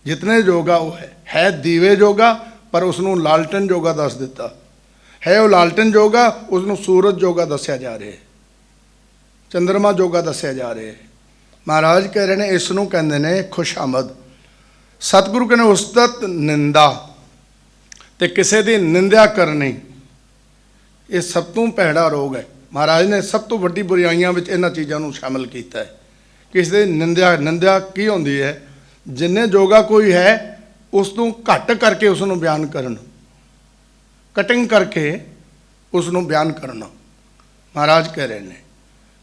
ਜਿਤਨੇ ਜੋਗਾ ਉਹ ਹੈ ਦੀਵੇ ਜੋਗਾ, ਪਰ ਉਸ ਨੂੰ ਲਾਲਟਨ ਜੋਗਾ ਦੱਸ ਦਿੱਤਾ ਹੈ। ਉਹ ਲਾਲਟਨ ਜੋਗਾ, ਉਸ ਨੂੰ ਸੂਰਜ ਜੋਗਾ ਦੱਸਿਆ ਜਾ ਰਿਹਾ ਹੈ, ਚੰਦਰਮਾ ਜੋਗਾ ਦੱਸਿਆ ਜਾ ਰਿਹਾ ਹੈ। ਮਹਾਰਾਜ ਕਹਿ ਰਹੇ ਨੇ, ਇਸ ਨੂੰ ਕਹਿੰਦੇ ਨੇ ਖੁਸ਼ਾਮਦ। ਸਤਿਗੁਰੂ ਕਹਿੰਦੇ ਉਸਤਤ ਨਿੰਦਾ, ਤੇ ਕਿਸੇ ਦੀ ਨਿੰਦਿਆ ਕਰਨੀ, ਇਹ ਸਭ ਤੋਂ ਭੈੜਾ ਰੋਗ ਹੈ। ਮਹਾਰਾਜ ਨੇ ਸਭ ਤੋਂ ਵੱਡੀ ਬੁਰਾਈਆਂ ਵਿੱਚ ਇਹਨਾਂ ਚੀਜ਼ਾਂ ਨੂੰ ਸ਼ਾਮਿਲ ਕੀਤਾ ਹੈ। ਕਿਸੇ ਦੀ ਨਿੰਦਿਆ ਕੀ ਹੁੰਦੀ ਹੈ? ਜਿੰਨੇ ਜੋਗਾ ਕੋਈ ਹੈ ਉਸ ਨੂੰ ਘੱਟ ਕਰਕੇ ਉਸ ਨੂੰ ਬਿਆਨ ਕਰਨ, ਕਟਿੰਗ ਕਰਕੇ ਉਸ ਨੂੰ ਬਿਆਨ ਕਰਨਾ। ਮਹਾਰਾਜ ਕਹਿ ਰਹੇ ਨੇ,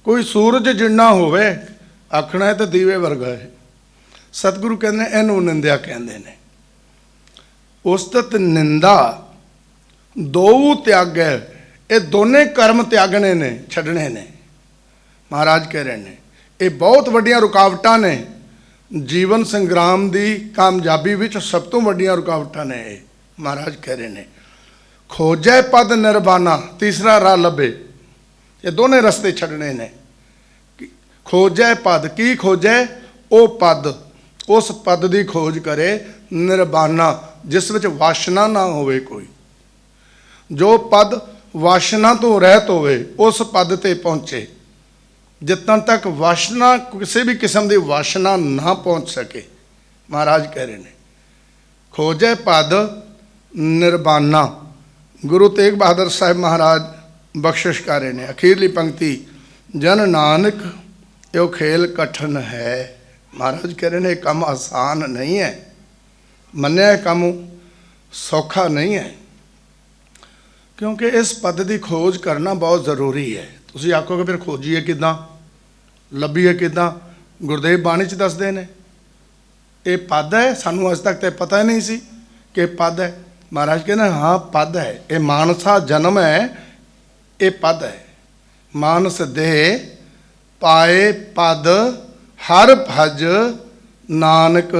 ਕੋਈ ਸੂਰਜ ਜਿੰਨਾ ਹੋਵੇ ਆਖਣਾ ਹੈ ਤਾਂ ਦੀਵੇ ਵਰਗਾ ਹੈ। ਸਤਿਗੁਰੂ ਕਹਿੰਦੇ ਇਹਨੂੰ ਨਿੰਦਿਆ ਕਹਿੰਦੇ ਨੇ। ਉਸਤਤ ਨਿੰਦਾ ਦੋ ਤਿਆਗੈ। ਇਹ ਦੋਨੇ ਕਰਮ ਤਿਆਗਣੇ ਨੇ, ਛੱਡਣੇ ਨੇ। ਮਹਾਰਾਜ ਕਹਿ ਰਹੇ ਨੇ ਇਹ ਬਹੁਤ ਵੱਡੀਆਂ ਰੁਕਾਵਟਾਂ ਨੇ ਜੀਵਨ ਸੰਗਰਾਮ ਦੀ ਕਾਮਯਾਬੀ ਵਿੱਚ। ਸਭ ਤੋਂ ਵੱਡੀਆਂ ਰੁਕਾਵਟਾਂ ਨੇ ਇਹ। ਮਹਾਰਾਜ ਕਹਿ ਰਹੇ ਨੇ ਖੋਜੈ ਪਦ ਨਿਰਬਾਨਾ, ਤੀਸਰਾ ਰਾਹ ਲੱਭੇ। ਇਹ ਦੋਨੇ ਰਸਤੇ ਛੱਡਣੇ ਨੇ। ਖੋਜੈ ਪਦ, ਕੀ ਖੋਜੈ? ਉਹ ਪਦ, ਉਸ ਪਦ ਦੀ ਖੋਜ ਕਰੇ। ਨਿਰਬਾਨਾ, ਜਿਸ ਵਿੱਚ ਵਾਸ਼ਨਾ ਨਾ ਹੋਵੇ ਕੋਈ। ਜੋ ਪਦ ਵਾਸ਼ਨਾ ਤੋਂ ਰਹਿਤ ਹੋਵੇ ਉਸ ਪਦ ਤੇ ਪਹੁੰਚੇ। ਜਿੱਤਨ ਤੱਕ ਵਾਸ਼ਨਾ, ਕਿਸੇ ਵੀ ਕਿਸਮ ਦੀ ਵਾਸ਼ਨਾ ਨਾ ਪਹੁੰਚ ਸਕੇ। ਮਹਾਰਾਜ ਕਹਿ ਰਹੇ ਨੇ ਖੋਜੈ ਪਦ ਨਿਰਬਾਨਾ। ਗੁਰੂ ਤੇਗ ਬਹਾਦਰ ਸਾਹਿਬ ਮਹਾਰਾਜ ਬਖਸ਼ਿਸ਼ ਕਰ ਰਹੇ ਨੇ। ਅਖੀਰਲੀ ਪੰਕਤੀ, ਜਨ ਨਾਨਕ ਇਹ ਖੇਲ ਕਠਨ ਹੈ। ਮਹਾਰਾਜ ਕਹਿ ਰਹੇ ਨੇ ਇਹ ਕੰਮ ਆਸਾਨ ਨਹੀਂ ਹੈ। ਮੰਨਿਆ ਕੰਮ ਸੌਖਾ ਨਹੀਂ ਹੈ, ਕਿਉਂਕਿ ਇਸ ਪਦ ਦੀ ਖੋਜ ਕਰਨਾ ਬਹੁਤ ਜ਼ਰੂਰੀ ਹੈ। ਤੁਸੀਂ ਆਖੋਗੇ ਫਿਰ ਖੋਜੀਏ ਕਿੱਦਾਂ, ਲੱਭੀਏ ਕਿੱਦਾਂ? ਗੁਰਦੇਵ ਬਾਣੀ 'ਚ ਦੱਸਦੇ ਨੇ ਇਹ ਪਦ ਹੈ। ਸਾਨੂੰ ਅੱਜ ਤੱਕ ਤਾਂ ਪਤਾ ਹੀ ਨਹੀਂ ਸੀ ਕਿ ਪਦ ਹੈ। ਮਹਾਰਾਜ ਕਹਿੰਦੇ ਹਾਂ ਪਦ ਹੈ, ਇਹ ਮਾਨਸਾ ਜਨਮ ਹੈ, ਇਹ ਪਦ ਹੈ। ਮਾਨਸ ਦੇ ਪਾਏ ਪਦ ਹਰ ਭਜ ਨਾਨਕ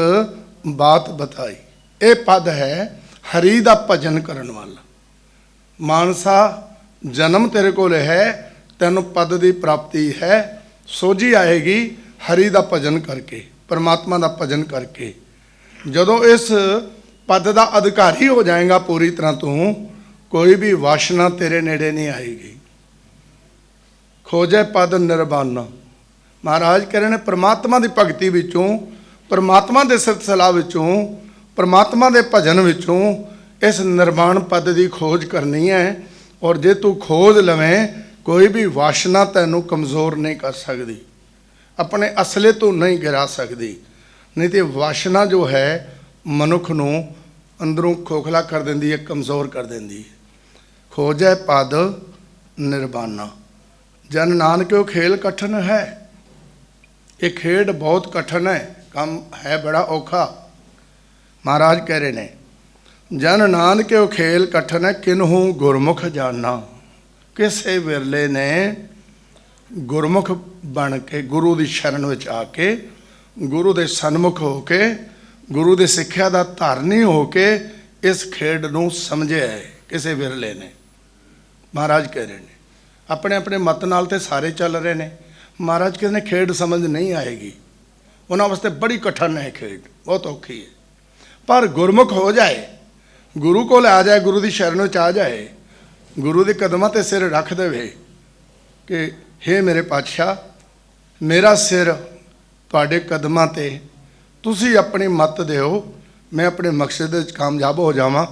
ਬਾਤ ਬਤਾਈ। ਇਹ ਪਦ ਹੈ ਹਰੀ ਦਾ ਭਜਨ ਕਰਨ ਵਾਲਾ। ਮਾਨਸਾ ਜਨਮ ਤੇਰੇ ਕੋਲ ਹੈ, ਤੈਨੂੰ ਪਦ ਦੀ ਪ੍ਰਾਪਤੀ ਹੈ। ਸੋਝੀ ਆਏਗੀ ਹਰੀ ਦਾ ਭਜਨ ਕਰਕੇ, ਪਰਮਾਤਮਾ ਦਾ ਭਜਨ ਕਰਕੇ। ਜਦੋਂ ਇਸ ਪਦ ਦਾ ਅਧਿਕਾਰੀ ਹੋ ਜਾਏਗਾ ਪੂਰੀ ਤਰ੍ਹਾਂ ਤੂੰ, ਕੋਈ ਵੀ ਵਾਸ਼ਨਾ ਤੇਰੇ ਨੇੜੇ ਨਹੀਂ ਆਏਗੀ। ਖੋਜੈ ਪਦ ਨਿਰਬਾਨਾ। ਮਹਾਰਾਜ ਕਹਿ ਰਹੇ ਨੇ ਪਰਮਾਤਮਾ ਦੀ ਭਗਤੀ ਵਿੱਚੋਂ, ਪਰਮਾਤਮਾ ਦੇ ਸਿਲਸਿਲਾ ਵਿੱਚੋਂ, ਪਰਮਾਤਮਾ ਦੇ ਭਜਨ ਵਿੱਚੋਂ ਇਸ ਨਿਰਵਾਣ ਪਦ ਦੀ ਖੋਜ ਕਰਨੀ ਹੈ। ਔਰ ਜੇ ਤੂੰ ਖੋਜ ਲਵੇਂ, ਕੋਈ ਵੀ ਵਾਸ਼ਨਾ ਤੈਨੂੰ ਕਮਜ਼ੋਰ ਨਹੀਂ ਕਰ ਸਕਦੀ, ਆਪਣੇ ਅਸਲੇ ਤੋਂ ਨਹੀਂ ਗਿਰਾ ਸਕਦੀ। ਨਹੀਂ ਤੇ ਵਾਸ਼ਨਾ ਜੋ ਹੈ ਮਨੁੱਖ ਨੂੰ ਅੰਦਰੋਂ ਖੋਖਲਾ ਕਰ ਦਿੰਦੀ ਹੈ, ਕਮਜ਼ੋਰ ਕਰ ਦਿੰਦੀ ਹੈ। ਖੋਜੈ ਪਦ ਨਿਰਬਾਨਾ। ਜਨ ਨਾਨਕਿਓ ਖੇਲ ਕਠਨ ਹੈ। ਇਹ ਖੇਡ ਬਹੁਤ ਕਠਨ ਹੈ, ਕੰਮ ਹੈ ਬੜਾ ਔਖਾ। ਮਹਾਰਾਜ ਕਹਿ ਰਹੇ ਨੇ ਜਨ ਨਾਨਕਿਓ ਖੇਲ ਕਠਨ ਹੈ, ਕਿਨਹੂ ਗੁਰਮੁਖ ਜਾਨਾ। ਕਿਸੇ ਵਿਰਲੇ ਨੇ ਗੁਰਮੁਖ ਬਣ ਕੇ, ਗੁਰੂ ਦੀ ਸ਼ਰਨ ਵਿੱਚ ਆ ਕੇ, ਗੁਰੂ ਦੇ ਸਨਮੁਖ ਹੋ ਕੇ, ਗੁਰੂ ਦੀ ਸਿੱਖਿਆ ਦਾ ਧਾਰਨੀ ਹੋ ਕੇ ਇਸ ਖੇਡ ਨੂੰ ਸਮਝਿਆ ਹੈ। ਕਿਸੇ ਵਿਰਲੇ ਨੇ। ਮਹਾਰਾਜ ਕਹਿ ਰਹੇ ਨੇ ਆਪਣੇ ਆਪਣੇ ਮਤ ਨਾਲ ਤੇ ਸਾਰੇ ਚੱਲ ਰਹੇ ਨੇ। ਮਹਾਰਾਜ ਕਹਿੰਦੇ ਨੇ ਖੇਡ ਸਮਝ ਨਹੀਂ ਆਏਗੀ। ਉਹਨਾਂ ਵਾਸਤੇ ਬੜੀ ਕਠਿਨ ਹੈ ਖੇਡ, ਬਹੁਤ ਔਖੀ ਹੈ। ਪਰ ਗੁਰਮੁਖ ਹੋ ਜਾਏ, ਗੁਰੂ ਕੋਲ ਆ ਜਾਏ, ਗੁਰੂ ਦੀ ਸ਼ਰਨ ਵਿੱਚ ਆ ਜਾਏ, ਗੁਰੂ ਦੇ ਕਦਮਾਂ 'ਤੇ ਸਿਰ ਰੱਖ ਦੇਵੇ ਕਿ ਹੇ ਮੇਰੇ ਪਾਤਸ਼ਾਹ, ਮੇਰਾ ਸਿਰ ਤੁਹਾਡੇ ਕਦਮਾਂ 'ਤੇ, ਤੁਸੀਂ ਆਪਣੀ ਮੱਤ ਦਿਓ, ਮੈਂ ਆਪਣੇ ਮਕਸਦ ਵਿੱਚ ਕਾਮਯਾਬ ਹੋ ਜਾਵਾਂ।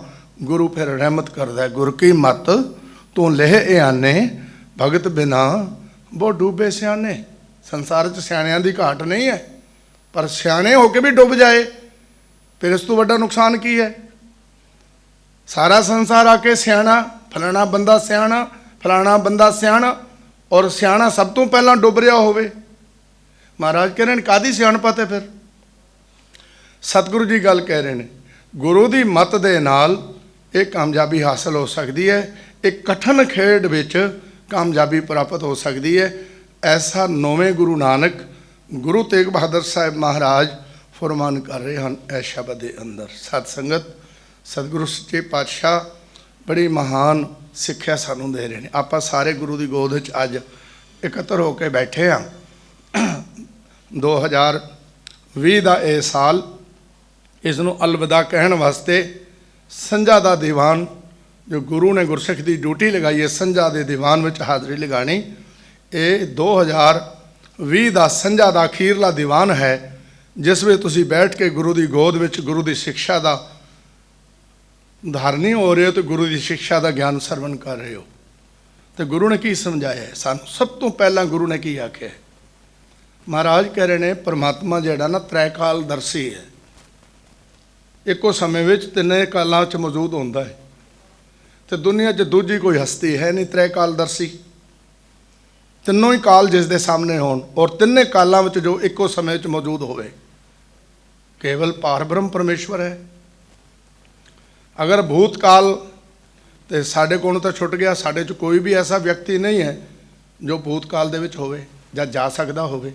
ਗੁਰੂ ਫਿਰ ਰਹਿਮਤ ਕਰਦਾ। ਗੁਰ ਕੀ ਮੱਤ ਤੂੰ ਲਹਿ ਇਆਨੇ, ਭਗਤ ਬਿਨਾ ਬਹੁ ਡੂਬੇ ਸਿਆਣੇ। ਸੰਸਾਰ 'ਚ ਸਿਆਣਿਆਂ ਦੀ ਘਾਟ ਨਹੀਂ ਹੈ, ਪਰ ਸਿਆਣੇ ਹੋ ਕੇ ਵੀ ਡੁੱਬ ਜਾਏ ਫਿਰ ਇਸ ਤੋਂ ਵੱਡਾ ਨੁਕਸਾਨ ਕੀ ਹੈ? ਸਾਰਾ ਸੰਸਾਰ ਆ ਕੇ ਸਿਆਣਾ, ਫਲਾਣਾ ਬੰਦਾ ਸਿਆਣਾ, ਫਲਾਣਾ ਬੰਦਾ ਸਿਆਣਾ, ਔਰ ਸਿਆਣਾ ਸਭ ਤੋਂ ਪਹਿਲਾਂ ਡੁੱਬ ਰਿਹਾ ਹੋਵੇ। ਮਹਾਰਾਜ ਕਹਿ ਰਹੇ ਨੇ ਕਾਹਦੀ ਸਿਆਣਪਤ ਹੈ ਫਿਰ? ਸਤਿਗੁਰੂ ਜੀ ਗੱਲ ਕਹਿ ਰਹੇ ਨੇ ਗੁਰੂ ਦੀ ਮੱਤ ਦੇ ਨਾਲ ਇਹ ਕਾਮਯਾਬੀ ਹਾਸਲ ਹੋ ਸਕਦੀ ਹੈ। ਇੱਕ ਕਠਿਨ ਖੇਡ ਵਿੱਚ ਕਾਮਯਾਬੀ ਪ੍ਰਾਪਤ ਹੋ ਸਕਦੀ ਹੈ। ਐਸਾ ਨੌਵੇਂ ਗੁਰੂ ਨਾਨਕ, ਗੁਰੂ ਤੇਗ ਬਹਾਦਰ ਸਾਹਿਬ ਮਹਾਰਾਜ ਫਰਮਾਨ ਕਰ ਰਹੇ ਹਨ ਇਸ ਸ਼ਬਦ ਦੇ ਅੰਦਰ। ਸਤ ਸੰਗਤ, ਸਤਿਗੁਰੂ ਸੱਚੇ ਪਾਤਸ਼ਾਹ ਬੜੀ ਮਹਾਨ ਸਿੱਖਿਆ ਸਾਨੂੰ ਦੇ ਰਹੇ ਨੇ। ਆਪਾਂ ਸਾਰੇ ਗੁਰੂ ਦੀ ਗੋਦ ਵਿੱਚ ਅੱਜ ਇਕੱਤਰ ਹੋ ਕੇ ਬੈਠੇ ਹਾਂ। 2020 ਦਾ ਇਹ ਸਾਲ, ਇਸ ਨੂੰ ਅਲਵਿਦਾ ਕਹਿਣ ਵਾਸਤੇ ਸੰਝਾ ਦਾ ਦੀਵਾਨ, ਜੋ ਗੁਰੂ ਨੇ ਗੁਰਸਿੱਖ ਦੀ ਡਿਊਟੀ ਲਗਾਈ ਹੈ ਸੰਝਾ ਦੇ ਦੀਵਾਨ ਵਿੱਚ ਹਾਜ਼ਰੀ ਲਗਾਉਣੀ, ਇਹ 2020 ਦਾ ਸੰਝਾ ਦਾ ਅਖੀਰਲਾ ਦੀਵਾਨ ਹੈ, ਜਿਸ ਵਿੱਚ ਤੁਸੀਂ ਬੈਠ ਕੇ ਗੁਰੂ ਦੀ ਗੋਦ ਵਿੱਚ ਗੁਰੂ ਦੀ ਸਿੱਖਿਆ ਦਾ ਧਾਰਨੀ ਹੋ ਰਹੇ ਹੋ ਤੇ ਗੁਰੂ ਦੀ ਸਿੱਖਿਆ ਦਾ ਗਿਆਨ ਸਰਵਣ ਕਰ ਰਹੇ ਹੋ। ਤੇ ਗੁਰੂ ਨੇ ਕੀ ਸਮਝਾਇਆ ਹੈ ਸਾਨੂੰ? ਸਭ ਤੋਂ ਪਹਿਲਾਂ ਗੁਰੂ ਨੇ ਕੀ ਆਖਿਆ? ਮਹਾਰਾਜ ਕਹਿ ਰਹੇ ਨੇ ਪਰਮਾਤਮਾ ਜਿਹੜਾ ਨਾ ਤ੍ਰੈਕਾਲ ਦਰਸ਼ੀ ਹੈ, ਇੱਕੋ ਸਮੇਂ ਵਿੱਚ ਤਿੰਨੇ ਕਾਲਾਂ 'ਚ ਮੌਜੂਦ ਹੁੰਦਾ ਹੈ। ਤੇ ਦੁਨੀਆ 'ਚ ਦੂਜੀ ਕੋਈ ਹਸਤੀ ਹੈ ਨਹੀਂ ਤ੍ਰੈਕਾਲ ਦਰਸ਼ੀ। ਤਿੰਨੋਂ ਹੀ ਕਾਲ ਜਿਸ ਦੇ ਸਾਹਮਣੇ ਹੋਣ ਔਰ ਤਿੰਨੇ ਕਾਲਾਂ ਵਿੱਚ ਜੋ ਇੱਕੋ ਸਮੇਂ 'ਚ ਮੌਜੂਦ ਹੋਵੇ, ਕੇਵਲ ਪਾਰ ਬ੍ਰਹਮ ਪਰਮੇਸ਼ਵਰ ਹੈ। ਅਗਰ ਭੂਤਕਾਲ ਤੇ ਸਾਡੇ ਕੋਲੋਂ ਤਾਂ ਛੁੱਟ ਗਿਆ, ਸਾਡੇ 'ਚ ਕੋਈ ਵੀ ਐਸਾ ਵਿਅਕਤੀ ਨਹੀਂ ਹੈ ਜੋ ਭੂਤਕਾਲ ਦੇ ਵਿੱਚ ਹੋਵੇ ਜਾਂ ਜਾ ਸਕਦਾ ਹੋਵੇ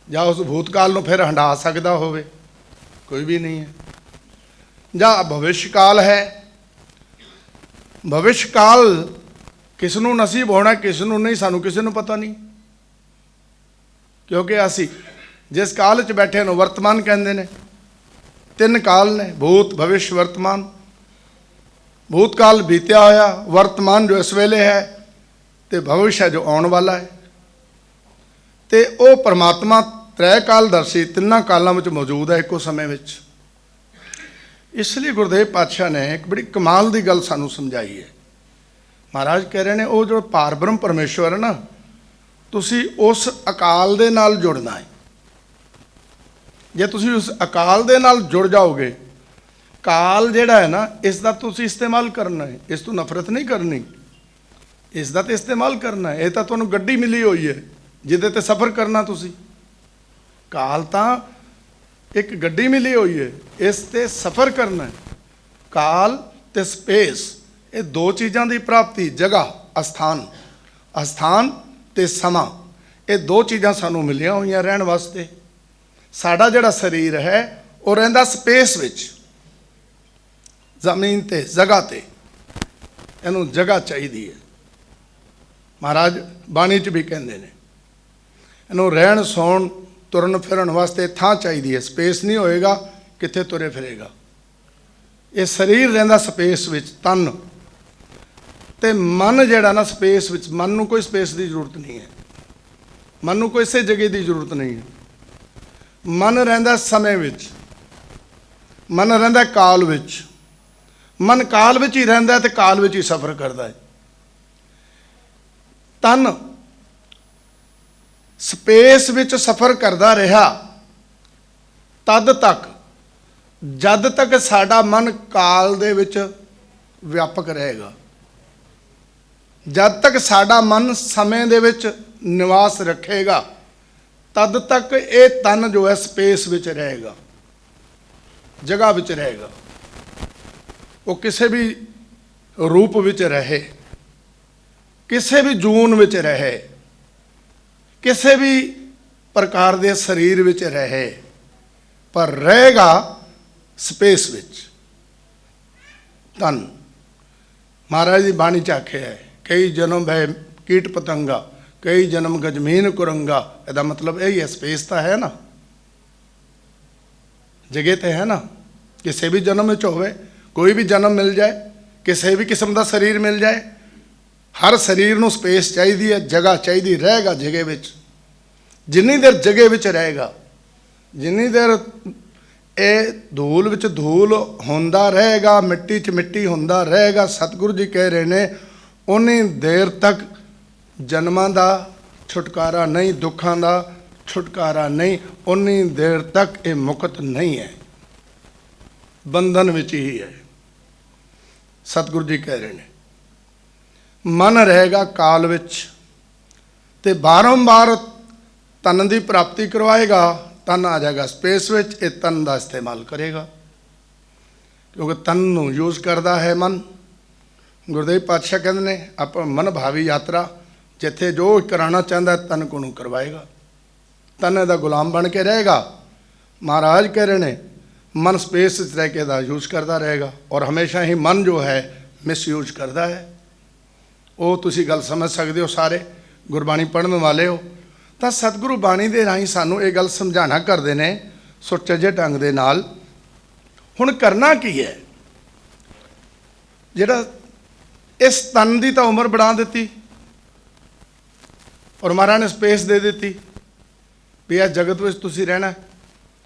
ਜਾਂ ਉਸ ਭੂਤਕਾਲ ਨੂੰ ਫਿਰ ਹੰਢਾ ਸਕਦਾ ਹੋਵੇ, ਕੋਈ ਵੀ ਨਹੀਂ ਹੈ। ਜਾਂ ਭਵਿਸ਼ਕਾਲ ਹੈ, ਭਵਿਸ਼ਕਾਲ ਕਿਸ ਨੂੰ ਨਸੀਬ ਹੋਣਾ ਕਿਸ ਨੂੰ ਨਹੀਂ, ਸਾਨੂੰ ਕਿਸੇ ਨੂੰ ਪਤਾ ਨਹੀਂ, ਕਿਉਂਕਿ ਅਸੀਂ ਜਿਸ ਕਾਲ 'ਚ ਬੈਠੇ ਨੂੰ ਵਰਤਮਾਨ ਕਹਿੰਦੇ ਨੇ। 3 ਕਾਲ ਨੇ, ਭੂਤ ਭਵਿਸ਼ ਵਰਤਮਾਨ। ਭੂਤਕਾਲ ਬੀਤਿਆ ਹੋਇਆ, ਵਰਤਮਾਨ ਜੋ ਇਸ ਵੇਲੇ ਹੈ, ਤੇ ਭਵਿਸ਼ ਹੈ ਜੋ ਆਉਣ ਵਾਲਾ ਹੈ। ਤੇ ਉਹ ਪਰਮਾਤਮਾ ਤ੍ਰੈ ਕਾਲਦਰਸ਼ੀ 3 ਕਾਲਾਂ ਵਿੱਚ ਮੌਜੂਦ ਹੈ ਇੱਕੋ ਸਮੇਂ ਵਿੱਚ। ਇਸ ਲਈ ਗੁਰਦੇਵ ਪਾਤਸ਼ਾਹ ਨੇ ਇੱਕ ਬੜੀ ਕਮਾਲ ਦੀ ਗੱਲ ਸਾਨੂੰ ਸਮਝਾਈ ਹੈ। ਮਹਾਰਾਜ ਕਹਿ ਰਹੇ ਨੇ ਉਹ ਜੋ ਪਾਰ ਬ੍ਰਹਮ ਪਰਮੇਸ਼ਵਰ ਹੈ ਨਾ, ਤੁਸੀਂ ਉਸ ਅਕਾਲ ਦੇ ਨਾਲ ਜੁੜਨਾ ਹੈ। ਜੇ ਤੁਸੀਂ ਉਸ ਅਕਾਲ ਦੇ ਨਾਲ ਜੁੜ ਜਾਓਗੇ, ਕਾਲ ਜਿਹੜਾ ਹੈ ਨਾ, ਇਸ ਦਾ ਤੁਸੀਂ ਇਸਤੇਮਾਲ ਕਰਨਾ ਹੈ, ਇਸ ਤੋਂ ਨਫ਼ਰਤ ਨਹੀਂ ਕਰਨੀ, ਇਸ ਦਾ ਤਾਂ ਇਸਤੇਮਾਲ ਕਰਨਾ ਹੈ। ਇਹ ਤਾਂ ਤੁਹਾਨੂੰ ਗੱਡੀ ਮਿਲੀ ਹੋਈ ਹੈ ਜਿਹਦੇ ਤੇ ਸਫ਼ਰ ਕਰਨਾ ਤੁਸੀਂ। ਕਾਲ ਤਾਂ ਇੱਕ ਗੱਡੀ ਮਿਲੀ ਹੋਈ ਹੈ, ਇਸ ਤੇ ਸਫ਼ਰ ਕਰਨਾ ਹੈ। ਕਾਲ ਤੇ ਸਪੇਸ, ਇਹ 2 ਚੀਜ਼ਾਂ ਦੀ ਪ੍ਰਾਪਤੀ, ਜਗ੍ਹਾ ਅਸਥਾਨ, ਅਸਥਾਨ ਤੇ ਸਮਾਂ, ਇਹ 2 ਚੀਜ਼ਾਂ ਸਾਨੂੰ ਮਿਲੀਆਂ ਹੋਈਆਂ ਰਹਿਣ ਵਾਸਤੇ। ਸਾਡਾ ਜਿਹੜਾ ਸਰੀਰ ਹੈ ਉਹ ਰਹਿੰਦਾ ਸਪੇਸ ਵਿੱਚ, ਜ਼ਮੀਨ ਤੇ, ਜਗ੍ਹਾ ਤੇ। ਇਹਨੂੰ ਜਗ੍ਹਾ ਚਾਹੀਦੀ ਹੈ। ਮਹਾਰਾਜ ਬਾਣੀ 'ਚ ਵੀ ਕਹਿੰਦੇ ਨੇ ਇਹਨੂੰ ਰਹਿਣ ਸੌਣ ਤੁਰਨ ਫਿਰਨ ਵਾਸਤੇ ਥਾਂ ਚਾਹੀਦੀ ਹੈ। ਸਪੇਸ ਨਹੀਂ ਹੋਏਗਾ ਕਿੱਥੇ ਤੁਰੇ ਫਿਰੇਗਾ। ਇਹ ਸਰੀਰ ਰਹਿੰਦਾ ਸਪੇਸ ਵਿੱਚ, ਤਨ ਤੇ ਮਨ ਜਿਹੜਾ ਨਾ ਸਪੇਸ ਵਿੱਚ। ਮਨ ਨੂੰ ਕੋਈ ਸਪੇਸ ਦੀ ਜ਼ਰੂਰਤ ਨਹੀਂ ਹੈ, ਮਨ ਨੂੰ ਕੋਈ ਇਸੇ ਜਗ੍ਹਾ ਦੀ ਜ਼ਰੂਰਤ ਨਹੀਂ ਹੈ। ਮਨ ਰਹਿੰਦਾ ਸਮੇਂ ਵਿੱਚ, ਮਨ ਰਹਿੰਦਾ ਕਾਲ ਵਿੱਚ। ਮਨ ਕਾਲ ਵਿੱਚ ਹੀ ਰਹਿੰਦਾ ਤੇ ਕਾਲ ਵਿੱਚ ਹੀ ਸਫ਼ਰ ਕਰਦਾ ਹੈ। ਤਨ ਸਪੇਸ ਵਿੱਚ ਸਫ਼ਰ ਕਰਦਾ ਰਿਹਾ ਤਦ ਤੱਕ, ਜਦ ਤੱਕ ਸਾਡਾ ਮਨ ਕਾਲ ਦੇ ਵਿੱਚ ਵਿਆਪਕ ਰਹੇਗਾ, ਜਦ ਤੱਕ ਸਾਡਾ ਮਨ ਸਮੇਂ ਦੇ ਵਿੱਚ ਨਿਵਾਸ ਰੱਖੇਗਾ, ਤਦ ਤੱਕ ਇਹ ਤਨ ਜੋ ਹੈ ਸਪੇਸ ਵਿੱਚ ਰਹੇਗਾ, ਜਗ੍ਹਾ ਵਿੱਚ ਰਹੇਗਾ। ਉਹ ਕਿਸੇ ਵੀ ਰੂਪ ਵਿੱਚ ਰਹੇ, ਕਿਸੇ ਵੀ ਜੂਨ ਵਿੱਚ ਰਹੇ, ਕਿਸੇ ਵੀ ਪ੍ਰਕਾਰ ਦੇ ਸਰੀਰ ਵਿੱਚ ਰਹੇ, ਪਰ ਰਹੇਗਾ ਸਪੇਸ ਵਿੱਚ ਤਨ। ਮਹਾਰਾਜ ਦੀ ਬਾਣੀ 'ਚ ਆਖਿਆ ਹੈ, ਕਈ ਜਨਮ ਹੈ ਕੀਟ ਪਤੰਗਾ, ਕਈ ਜਨਮ ਗਜਮੀਨ ਕੁਰੰਗਾ। ਇਹਦਾ ਮਤਲਬ ਇਹ ਹੀ ਹੈ, ਸਪੇਸ ਤਾਂ ਹੈ ਨਾ, ਜਗ੍ਹਾ ਤੇ ਹੈ ਨਾ। ਕਿਸੇ ਵੀ ਜਨਮ ਵਿੱਚ ਹੋਵੇ, ਕੋਈ ਵੀ ਜਨਮ ਮਿਲ ਜਾਏ, ਕਿਸੇ ਵੀ ਕਿਸਮ ਦਾ ਸਰੀਰ ਮਿਲ ਜਾਏ, ਹਰ ਸਰੀਰ ਨੂੰ ਸਪੇਸ ਚਾਹੀਦੀ ਹੈ, ਜਗ੍ਹਾ ਚਾਹੀਦੀ। ਰਹੇਗਾ ਜਗ੍ਹਾ ਵਿੱਚ, ਜਿੰਨੀ ਦੇਰ ਜਗ੍ਹਾ ਵਿੱਚ ਰਹੇਗਾ, ਜਿੰਨੀ ਦੇਰ ਇਹ ਧੂਲ ਵਿੱਚ ਧੂਲ ਹੁੰਦਾ ਰਹੇਗਾ, ਮਿੱਟੀ 'ਚ ਮਿੱਟੀ ਹੁੰਦਾ ਰਹੇਗਾ। ਸਤਿਗੁਰੂ ਜੀ ਕਹਿ ਰਹੇ ਨੇ ਉਨੀ ਦੇਰ ਤੱਕ ਜਨਮਾਂ ਦਾ ਛੁਟਕਾਰਾ ਨਹੀਂ, ਦੁੱਖਾਂ ਦਾ ਛੁਟਕਾਰਾ ਨਹੀਂ, ਉਨੀ ਦੇਰ ਤੱਕ ਇਹ ਮੁਕਤ ਨਹੀਂ ਹੈ, ਬੰਧਨ ਵਿੱਚ ਹੀ ਹੈ। ਸਤਿਗੁਰੂ ਜੀ ਕਹਿ ਰਹੇ ਨੇ ਮਨ ਰਹੇਗਾ ਕਾਲ ਵਿੱਚ ਤੇ ਬਾਰੰਬਾਰ ਤਨ ਦੀ ਪ੍ਰਾਪਤੀ ਕਰਵਾਏਗਾ। ਤਨ ਆ ਜਾਏਗਾ ਸਪੇਸ ਵਿੱਚ, ਇਹ ਤਨ ਦਾ ਇਸਤੇਮਾਲ ਕਰੇਗਾ, ਕਿਉਂਕਿ ਤਨ ਨੂੰ ਯੂਜ਼ ਕਰਦਾ ਹੈ ਮਨ। ਗੁਰਦੇਵ ਪਾਤਸ਼ਾਹ ਕਹਿੰਦੇ ਨੇ ਆਪਾਂ ਮਨ ਭਾਵੀ ਯਾਤਰਾ, ਜਿੱਥੇ ਜੋ ਕਰਾਉਣਾ ਚਾਹੁੰਦਾ ਤਨ ਕੋ ਨੂੰ ਕਰਵਾਏਗਾ, ਤਨ ਦਾ ਗੁਲਾਮ ਬਣ ਕੇ ਰਹੇਗਾ। ਮਹਾਰਾਜ ਕਹਿ ਰਹੇ ਨੇ ਮਨ ਸਪੇਸ ਵਿੱਚ ਰਹਿ ਕੇ ਦਾ ਯੂਜ਼ ਕਰਦਾ ਰਹੇਗਾ, ਔਰ ਹਮੇਸ਼ਾ ਹੀ ਮਨ ਜੋ ਹੈ ਮਿਸਯੂਜ਼ ਕਰਦਾ ਹੈ। ਉਹ ਤੁਸੀਂ ਗੱਲ ਸਮਝ ਸਕਦੇ ਹੋ, ਸਾਰੇ ਗੁਰਬਾਣੀ ਪੜ੍ਹਨ ਵਾਲੇ ਹੋ। ਤਾਂ ਸਤਿਗੁਰੂ ਬਾਣੀ ਦੇ ਰਾਹੀਂ ਸਾਨੂੰ ਇਹ ਗੱਲ ਸਮਝਾਉਣਾ ਕਰਦੇ ਨੇ ਸੁਚੱਜੇ ਢੰਗ ਦੇ ਨਾਲ। ਹੁਣ ਕਰਨਾ ਕੀ ਹੈ? ਜਿਹੜਾ ਇਸ ਤਨ ਦੀ ਤਾਂ ਉਮਰ ਬਣਾ ਦਿੱਤੀ, ਔਰ ਮਹਾਰਾਜ ਨੇ ਸਪੇਸ ਦੇ ਦਿੱਤੀ ਵੀ ਇਹ ਜਗਤ ਵਿੱਚ ਤੁਸੀਂ ਰਹਿਣਾ,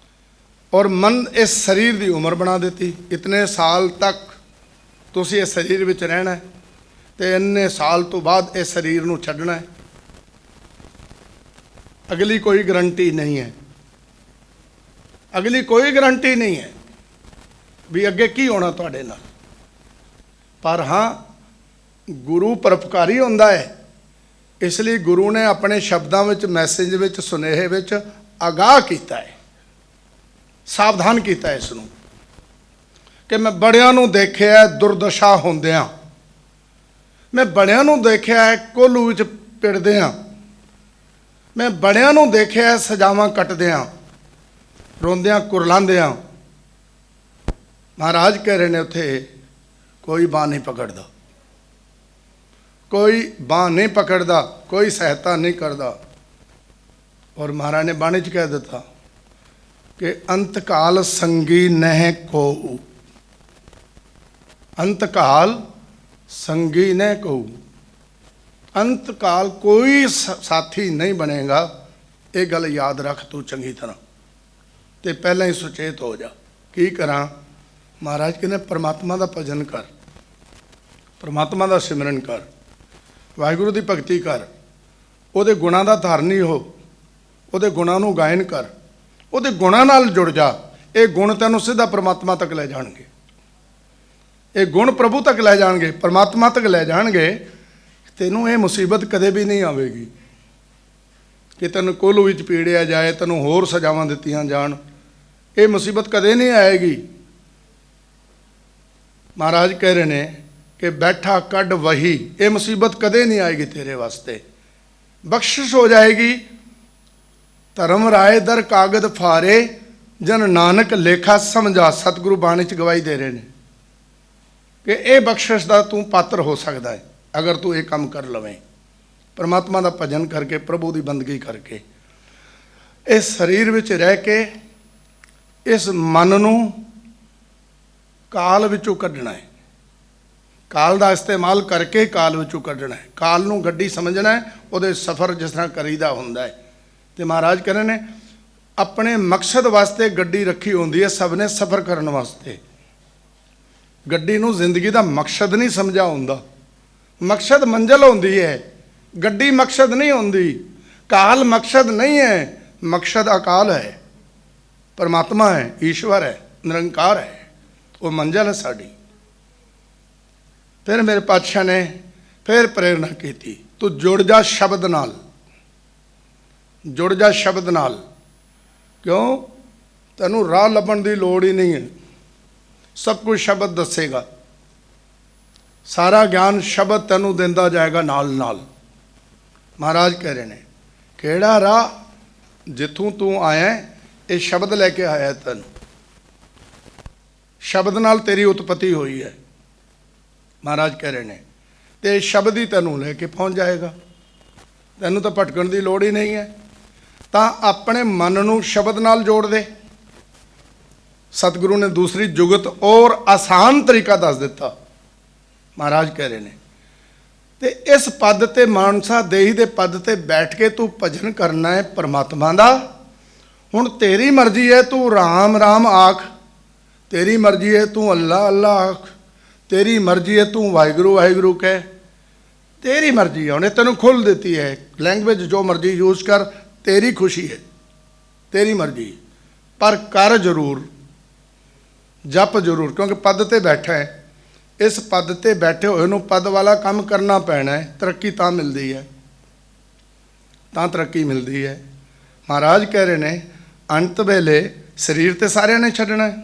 ਔਰ ਮਨ ਇਸ ਸਰੀਰ ਦੀ ਉਮਰ ਬਣਾ ਦਿੱਤੀ। ਇਤਨੇ ਸਾਲ ਤੱਕ ਤੁਸੀਂ ਇਸ ਸਰੀਰ ਵਿੱਚ ਰਹਿਣਾ ਤੇ ਇੰਨੇ ਸਾਲ ਤੋਂ ਬਾਅਦ ਇਸ ਸਰੀਰ ਨੂੰ ਛੱਡਣਾ ਹੈ। ਅਗਲੀ ਕੋਈ ਗਰੰਟੀ ਨਹੀਂ ਹੈ, ਅਗਲੀ ਕੋਈ ਗਰੰਟੀ ਨਹੀਂ ਹੈ ਵੀ ਅੱਗੇ ਕੀ ਹੋਣਾ ਤੁਹਾਡੇ ਨਾਲ। ਪਰ ਹਾਂ, ਗੁਰੂ ਪਰਉਪਕਾਰੀ ਹੁੰਦਾ ਹੈ, ਇਸ ਲਈ ਗੁਰੂ ਨੇ ਆਪਣੇ ਸ਼ਬਦਾਂ ਵਿੱਚ, ਮੈਸੇਜ ਵਿੱਚ, ਸੁਨੇਹੇ ਵਿੱਚ ਆਗਾਹ ਕੀਤਾ ਹੈ, ਸਾਵਧਾਨ ਕੀਤਾ ਇਸ ਨੂੰ ਕਿ ਮੈਂ ਬੜਿਆਂ ਨੂੰ ਦੇਖਿਆ ਦੁਰਦਸ਼ਾ ਹੁੰਦਿਆਂ, ਮੈਂ ਬੜਿਆਂ ਨੂੰ ਦੇਖਿਆ ਕੋਲੂ ਵਿੱਚ ਪਿੜਦਿਆਂ, ਮੈਂ ਬੜਿਆਂ ਨੂੰ ਦੇਖਿਆ ਸਜ਼ਾਵਾਂ ਕੱਟਦਿਆਂ, ਰੋਂਦਿਆਂ ਕੁਰਲਾਉਂਦਿਆਂ। ਮਹਾਰਾਜ ਕਹਿ ਰਹੇ ਨੇ ਉੱਥੇ ਕੋਈ ਬਾਂਹ ਨਹੀਂ ਪਕੜਦਾ, ਕੋਈ ਬਾਂਹ ਨਹੀਂ ਪਕੜਦਾ, ਕੋਈ ਸਹਾਇਤਾ ਨਹੀਂ ਕਰਦਾ। ਔਰ ਮਹਾਰਾਜ ਨੇ ਬਾਣੀ 'ਚ ਕਹਿ ਦਿੱਤਾ ਕਿ ਅੰਤਕਾਲ ਸੰਗੀ ਨਹਿ ਕੋਊ, ਅੰਤਕਾਲ ਸੰਗੀ ਨਹਿ ਕੋਊ। ਅੰਤਕਾਲ ਕੋਈ ਸਾਥੀ ਨਹੀਂ ਬਣੇਗਾ, ਇਹ ਗੱਲ ਯਾਦ ਰੱਖ ਤੂੰ ਚੰਗੀ ਤਰ੍ਹਾਂ, ਤੇ ਪਹਿਲਾਂ ਹੀ ਸੁਚੇਤ ਹੋ ਜਾ। ਕੀ ਕਰਾਂ? ਮਹਾਰਾਜ ਕਹਿੰਦੇ ਪਰਮਾਤਮਾ ਦਾ ਭਜਨ ਕਰ, ਪਰਮਾਤਮਾ ਦਾ ਸਿਮਰਨ ਕਰ, ਵਾਹਿਗੁਰੂ ਦੀ ਭਗਤੀ ਕਰ, ਉਹਦੇ ਗੁਣਾਂ ਦਾ ਧਾਰਨੀ ਹੋ, ਉਹਦੇ ਗੁਣਾਂ ਨੂੰ ਗਾਇਨ ਕਰ, ਉਹਦੇ ਗੁਣਾਂ ਨਾਲ ਜੁੜ ਜਾ। ਇਹ ਗੁਣ ਤੈਨੂੰ ਸਿੱਧਾ ਪਰਮਾਤਮਾ ਤੱਕ ਲੈ ਜਾਣਗੇ, ਇਹ ਗੁਣ ਪ੍ਰਭੂ ਤੱਕ ਲੈ ਜਾਣਗੇ, ਪਰਮਾਤਮਾ ਤੱਕ ਲੈ ਜਾਣਗੇ। ਤੈਨੂੰ ਇਹ ਮੁਸੀਬਤ ਕਦੇ ਵੀ ਨਹੀਂ ਆਵੇਗੀ ਕਿ ਤੈਨੂੰ ਕੋਲੂ ਵਿੱਚ ਪੀੜਿਆ ਜਾਏ, ਤੈਨੂੰ ਹੋਰ ਸਜ਼ਾਵਾਂ ਦਿੱਤੀਆਂ ਜਾਣ। ਇਹ ਮੁਸੀਬਤ ਕਦੇ ਨਹੀਂ ਆਏਗੀ। ਮਹਾਰਾਜ ਕਹਿ ਰਹੇ ਨੇ ਕਿ ਬੈਠਾ ਕੱਢ ਵਹੀ, ਇਹ ਮੁਸੀਬਤ ਕਦੇ ਨਹੀਂ ਆਏਗੀ ਤੇਰੇ ਵਾਸਤੇ। ਬਖਸ਼ਿਸ਼ ਹੋ ਜਾਏਗੀ। ਧਰਮ ਰਾਏ ਦਰ ਕਾਗਦ ਫਾਰੇ, ਜਨ ਨਾਨਕ ਲੇਖਾ ਸਮਝਾ। ਸਤਿਗੁਰੂ ਬਾਣੀ 'ਚ ਗਵਾਹੀ ਦੇ ਰਹੇ ਨੇ ਕਿ ਇਹ ਬਖਸ਼ਿਸ਼ ਦਾ ਤੂੰ ਪਾਤਰ ਹੋ ਸਕਦਾ ਹੈ ਅਗਰ ਤੂੰ ਇਹ ਕੰਮ ਕਰ ਲਵੇਂ, ਪਰਮਾਤਮਾ ਦਾ ਭਜਨ ਕਰਕੇ, ਪ੍ਰਭੂ ਦੀ ਬੰਦਗੀ ਕਰਕੇ। ਇਸ ਸਰੀਰ ਵਿੱਚ ਰਹਿ ਕੇ ਇਸ ਮਨ ਨੂੰ ਕਾਲ ਵਿੱਚੋਂ ਕੱਢਣਾ ਹੈ, ਕਾਲ ਦਾ ਇਸਤੇਮਾਲ ਕਰਕੇ ਕਾਲ ਵਿੱਚੋਂ ਕੱਢਣਾ ਹੈ। ਕਾਲ ਨੂੰ ਗੱਡੀ ਸਮਝਣਾ ਹੈ, ਉਹਦੇ ਸਫ਼ਰ ਜਿਸ ਤਰ੍ਹਾਂ ਕਰੀਦਾ ਹੁੰਦਾ ਹੈ। ਤੇ ਮਹਾਰਾਜ ਕਹਿੰਦੇ ਨੇ ਆਪਣੇ ਮਕਸਦ ਵਾਸਤੇ ਗੱਡੀ ਰੱਖੀ ਹੁੰਦੀ ਹੈ, ਸਭ ਨੇ ਸਫ਼ਰ ਕਰਨ ਵਾਸਤੇ। ਗੱਡੀ ਨੂੰ ਜ਼ਿੰਦਗੀ ਦਾ ਮਕਸਦ ਨਹੀਂ ਸਮਝਿਆ ਹੁੰਦਾ। ਮਕਸਦ ਮੰਜ਼ਿਲ ਹੁੰਦੀ ਹੈ, ਗੱਡੀ ਮਕਸਦ ਨਹੀਂ ਹੁੰਦੀ। ਕਾਲ ਮਕਸਦ ਨਹੀਂ ਹੈ, ਮਕਸਦ ਅਕਾਲ ਹੈ, ਪਰਮਾਤਮਾ ਹੈ, ਈਸ਼ਵਰ ਹੈ, ਨਿਰੰਕਾਰ ਹੈ, ਉਹ ਮੰਜ਼ਿਲ ਹੈ ਸਾਡੀ। ਫਿਰ ਮੇਰੇ ਪਾਤਸ਼ਾਹ ਨੇ ਫਿਰ ਪ੍ਰੇਰਨਾ ਕੀਤੀ, ਤੂੰ ਜੁੜ ਜਾ ਸ਼ਬਦ ਨਾਲ, ਜੁੜ ਜਾ ਸ਼ਬਦ ਨਾਲ। ਕਿਉਂ? ਤੈਨੂੰ ਰਾਹ ਲੱਭਣ ਦੀ ਲੋੜ ਹੀ ਨਹੀਂ ਹੈ, ਸਭ ਕੁਝ ਸ਼ਬਦ ਦੱਸੇਗਾ। ਸਾਰਾ ਗਿਆਨ ਸ਼ਬਦ ਤੈਨੂੰ ਦਿੰਦਾ ਜਾਏਗਾ ਨਾਲ ਨਾਲ। ਮਹਾਰਾਜ ਕਹਿ ਰਹੇ ਨੇ ਕਿਹੜਾ ਰਾਹ ਜਿੱਥੋਂ ਤੂੰ ਆਇਆ, ਇਹ ਸ਼ਬਦ ਲੈ ਕੇ ਆਇਆ ਤੈਨੂੰ, ਸ਼ਬਦ ਨਾਲ ਤੇਰੀ ਉਤਪਤੀ ਹੋਈ ਹੈ। ਮਹਾਰਾਜ ਕਹਿ ਰਹੇ ਨੇ ਤੇ ਸ਼ਬਦ ਹੀ ਤੈਨੂੰ ਲੈ ਕੇ ਪਹੁੰਚ ਜਾਏਗਾ, ਤੈਨੂੰ ਤਾਂ ਭਟਕਣ ਦੀ ਲੋੜ ਹੀ ਨਹੀਂ ਹੈ। ਤਾਂ ਆਪਣੇ ਮਨ ਨੂੰ ਸ਼ਬਦ ਨਾਲ ਜੋੜ ਦੇ। ਸਤਿਗੁਰੂ ਨੇ ਦੂਸਰੀ ਜੁਗਤ ਔਰ ਆਸਾਨ ਤਰੀਕਾ ਦੱਸ ਦਿੱਤਾ। ਮਹਾਰਾਜ ਕਹਿ ਰਹੇ ਨੇ ਤੇ ਇਸ ਪਦ ਤੇ, ਮਾਨਸਾ ਦੇਹੀ ਦੇ ਪਦ ਤੇ ਬੈਠ ਕੇ ਤੂੰ ਭਜਨ ਕਰਨਾ ਹੈ ਪਰਮਾਤਮਾ ਦਾ। ਹੁਣ ਤੇਰੀ ਮਰਜ਼ੀ ਹੈ, ਤੂੰ ਰਾਮ ਰਾਮ ਆਖ, ਤੇਰੀ ਮਰਜ਼ੀ ਹੈ ਤੂੰ ਅੱਲਾ ਅੱਲਾ ਆਖ, ਤੇਰੀ ਮਰਜ਼ੀ ਹੈ ਤੂੰ ਵਾਹਿਗੁਰੂ ਵਾਹਿਗੁਰੂ ਕਹਿ, ਤੇਰੀ ਮਰਜ਼ੀ ਹੈ। ਉਹਨੇ ਤੈਨੂੰ ਖੁੱਲ੍ਹ ਦਿੱਤੀ ਹੈ, ਲੈਂਗੁਏਜ ਜੋ ਮਰਜ਼ੀ ਯੂਜ਼ ਕਰ, ਤੇਰੀ ਖੁਸ਼ੀ ਹੈ, ਤੇਰੀ ਮਰਜ਼ੀ। ਪਰ ਕਰ ਜ਼ਰੂਰ, ਜਪ ਜ਼ਰੂਰ, ਕਿਉਂਕਿ ਪਦ ਤੇ ਬੈਠਾ ਹੈ। ਇਸ ਪਦ ਤੇ ਬੈਠੇ ਹੋਏ ਨੂੰ ਪਦ ਵਾਲਾ ਕੰਮ ਕਰਨਾ ਪੈਣਾ ਹੈ। ਤਰੱਕੀ ਤਾਂ ਮਿਲਦੀ ਹੈ, ਤਾਂ ਤਰੱਕੀ ਮਿਲਦੀ ਹੈ। ਮਹਾਰਾਜ ਕਹਿ ਰਹੇ ਨੇ ਅੰਤ ਵੇਲੇ ਸਰੀਰ ਤੇ ਸਾਰਿਆਂ ਨੇ ਛੱਡਣਾ ਹੈ,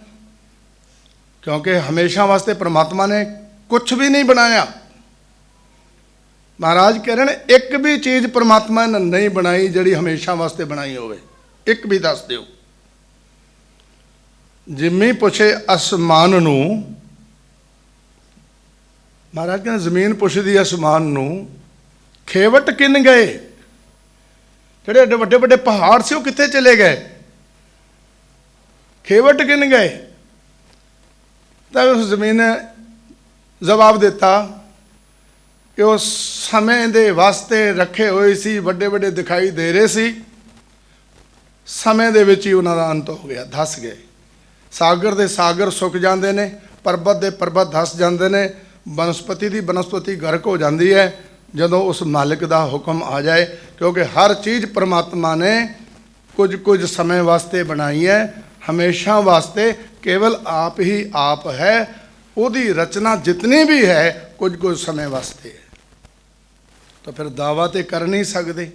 ਕਿਉਂਕਿ ਹਮੇਸ਼ਾ ਵਾਸਤੇ ਪ੍ਰਮਾਤਮਾ ਨੇ ਕੁਝ ਵੀ ਨਹੀਂ ਬਣਾਇਆ। ਮਹਾਰਾਜ ਕਹਿ ਰਹੇ ਨੇ ਇੱਕ ਵੀ ਚੀਜ਼ ਪ੍ਰਮਾਤਮਾ ਨੇ ਨਹੀਂ ਬਣਾਈ ਜਿਹੜੀ ਹਮੇਸ਼ਾ ਵਾਸਤੇ ਬਣਾਈ ਹੋਵੇ, ਇੱਕ ਵੀ ਦੱਸ ਦਿਓ। ਜਿੰਮੀ ਪੁੱਛੇ ਅਸਮਾਨ ਨੂੰ, ਮਹਾਰਾਜ ਕਹਿੰਦੇ ਜ਼ਮੀਨ ਪੁੱਛਦੀ ਅਸਮਾਨ ਨੂੰ, ਖੇਵਟ ਕਿੰਨ ਗਏ? ਜਿਹੜੇ ਐਡੇ ਵੱਡੇ ਵੱਡੇ ਪਹਾੜ ਸੀ ਉਹ ਕਿੱਥੇ ਚਲੇ ਗਏ? ਖੇਵਟ ਕਿੰਨ ਗਏ? ਤਾਂ ਉਸ ਜ਼ਮੀਨ ਨੇ ਜਵਾਬ ਦਿੱਤਾ ਕਿ ਉਹ ਸਮੇਂ ਦੇ ਵਾਸਤੇ ਰੱਖੇ ਹੋਏ ਸੀ, ਵੱਡੇ ਵੱਡੇ ਦਿਖਾਈ ਦੇ ਰਹੇ ਸੀ, ਸਮੇਂ ਦੇ ਵਿੱਚ ਹੀ ਉਹਨਾਂ ਦਾ ਅੰਤ ਹੋ ਗਿਆ, ਧੱਸ ਗਏ। ਸਾਗਰ ਦੇ ਸਾਗਰ ਸੁੱਕ ਜਾਂਦੇ ਨੇ, ਪਰਬਤ ਦੇ ਪਰਬਤ ਧੱਸ ਜਾਂਦੇ ਨੇ, ਬਨਸਪਤੀ ਦੀ ਬਨਸਪਤੀ ਗਰਕ ਹੋ ਜਾਂਦੀ ਹੈ ਜਦੋਂ ਉਸ ਮਾਲਿਕ ਦਾ ਹੁਕਮ ਆ ਜਾਏ। ਕਿਉਂਕਿ ਹਰ ਚੀਜ਼ ਪਰਮਾਤਮਾ ਨੇ ਕੁਝ ਕੁਝ ਸਮੇਂ ਵਾਸਤੇ ਬਣਾਈ ਹੈ, ਹਮੇਸ਼ਾ ਵਾਸਤੇ ਕੇਵਲ ਆਪ ਹੀ ਆਪ ਹੈ। ਉਹਦੀ ਰਚਨਾ ਜਿਤਨੀ ਵੀ ਹੈ ਕੁਝ ਕੁਝ ਸਮੇਂ ਵਾਸਤੇ ਹੈ। ਤਾਂ ਫਿਰ ਦਾਅਵਾ ਤੇ ਕਰ ਨਹੀਂ ਸਕਦੇ।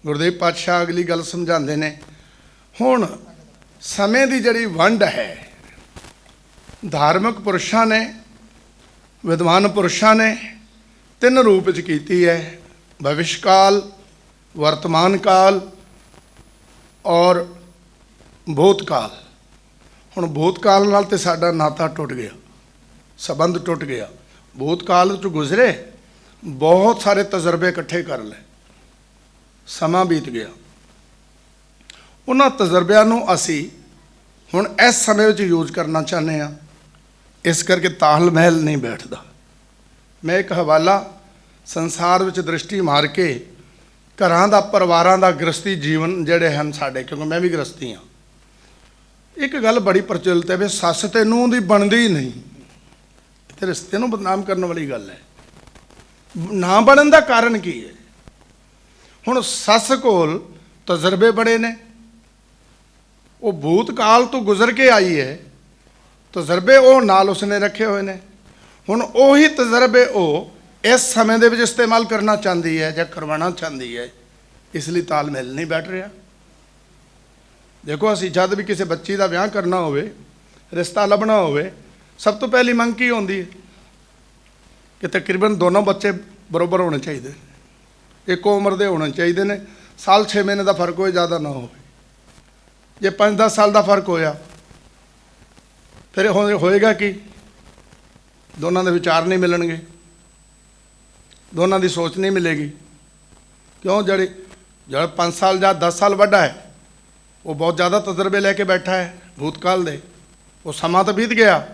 ਗੁਰਦੇਵ ਪਾਤਸ਼ਾਹ ਅਗਲੀ ਗੱਲ ਸਮਝਾਉਂਦੇ ਨੇ, ਹੁਣ ਸਮੇਂ ਦੀ ਜਿਹੜੀ ਵੰਡ ਹੈ, ਧਾਰਮਿਕ ਪੁਰਸ਼ਾਂ ਨੇ, ਵਿਦਵਾਨ ਪੁਰਸ਼ਾਂ ਨੇ 3 ਰੂਪ ਵਿੱਚ ਕੀਤੀ ਹੈ, ਭਵਿਸ਼ ਕਾਲ, ਵਰਤਮਾਨ ਕਾਲ ਔਰ ਭੂਤ ਕਾਲ। ਹੁਣ ਭੂਤ ਕਾਲ ਨਾਲ ਤੇ ਸਾਡਾ ਨਾਤਾ ਟੁੱਟ ਗਿਆ, ਸੰਬੰਧ ਟੁੱਟ ਗਿਆ। ਭੂਤ ਕਾਲ 'ਚ ਗੁਜ਼ਰੇ, ਬਹੁਤ ਸਾਰੇ ਤਜਰਬੇ ਇਕੱਠੇ ਕਰ ਲਏ, ਸਮਾਂ ਬੀਤ ਗਿਆ। ਉਹਨਾਂ ਤਜਰਬਿਆਂ ਨੂੰ ਅਸੀਂ ਹੁਣ ਇਸ ਸਮੇਂ ਵਿੱਚ ਯੂਜ਼ ਕਰਨਾ ਚਾਹੁੰਦੇ ਹਾਂ। ਇਸ ਕਰਕੇ ਤਾਲਮੇਲ ਨਹੀਂ ਬੈਠਦਾ। ਮੈਂ ਇੱਕ ਹਵਾਲਾ ਸੰਸਾਰ ਵਿੱਚ ਦ੍ਰਿਸ਼ਟੀ ਮਾਰ ਕੇ ਘਰਾਂ ਦਾ, ਪਰਿਵਾਰਾਂ ਦਾ, ਗ੍ਰਸਤੀ ਜੀਵਨ ਜਿਹੜੇ ਹਨ ਸਾਡੇ, ਕਿਉਂਕਿ ਮੈਂ ਵੀ ਗ੍ਰਸਤੀ ਹਾਂ, ਇੱਕ ਗੱਲ ਬੜੀ ਪ੍ਰਚਲਿਤ ਹੈ ਵੀ ਸੱਸ ਤੇ ਨੂੰਹ ਦੀ ਬਣਦੀ ਹੀ ਨਹੀਂ। ਤੇ ਰਿਸ਼ਤੇ ਨੂੰ ਬਦਨਾਮ ਕਰਨ ਵਾਲੀ ਗੱਲ ਹੈ। ਨਾ ਬਣਨ ਦਾ ਕਾਰਨ ਕੀ ਹੈ? ਹੁਣ ਸੱਸ ਕੋਲ ਤਜਰਬੇ ਬੜੇ ਨੇ, ਉਹ ਭੂਤ ਕਾਲ ਤੋਂ ਗੁਜ਼ਰ ਕੇ ਆਈ ਹੈ, ਤਜਰਬੇ ਉਹ ਨਾਲ ਉਸਨੇ ਰੱਖੇ ਹੋਏ ਨੇ। ਹੁਣ ਉਹੀ ਤਜਰਬੇ ਉਹ ਇਸ ਸਮੇਂ ਦੇ ਵਿੱਚ ਇਸਤੇਮਾਲ ਕਰਨਾ ਚਾਹੁੰਦੀ ਹੈ ਜਾਂ ਕਰਵਾਉਣਾ ਚਾਹੁੰਦੀ ਹੈ, ਇਸ ਲਈ ਤਾਲਮੇਲ ਨਹੀਂ ਬੈਠ ਰਿਹਾ। ਦੇਖੋ, ਅਸੀਂ ਜਦ ਵੀ ਕਿਸੇ ਬੱਚੀ ਦਾ ਵਿਆਹ ਕਰਨਾ ਹੋਵੇ, ਰਿਸ਼ਤਾ ਲੱਭਣਾ ਹੋਵੇ, ਸਭ ਤੋਂ ਪਹਿਲੀ ਮੰਗ ਕੀ ਹੁੰਦੀ ਹੈ ਕਿ ਤਕਰੀਬਨ ਦੋਨੋਂ ਬੱਚੇ ਬਰਾਬਰ ਹੋਣੇ ਚਾਹੀਦੇ, ਇੱਕੋ ਉਮਰ ਦੇ ਹੋਣੇ ਚਾਹੀਦੇ ਨੇ। ਸਾਲ 6 ਮਹੀਨੇ ਦਾ ਫਰਕ ਹੋਏ, ਜ਼ਿਆਦਾ ਨਾ ਹੋਵੇ। ਜੇ 5-10 ਸਾਲ ਦਾ ਫਰਕ ਹੋਇਆ ਫਿਰ ਹੋਏਗਾ ਕੀ? ਦੋਨਾਂ ਦੇ ਵਿਚਾਰ ਨਹੀਂ ਮਿਲਣਗੇ, ਦੋਨਾਂ ਦੀ ਸੋਚ ਨਹੀਂ ਮਿਲੇਗੀ। ਕਿਉਂ? ਜਿਹੜਾ 5 ਸਾਲ ਜਾਂ 10 ਸਾਲ ਵੱਡਾ ਹੈ, ਉਹ ਬਹੁਤ ਜ਼ਿਆਦਾ ਤਜਰਬੇ ਲੈ ਕੇ ਬੈਠਾ ਹੈ ਭੂਤਕਾਲ ਦੇ। ਉਹ ਸਮਾਂ ਤਾਂ ਬੀਤ ਗਿਆ,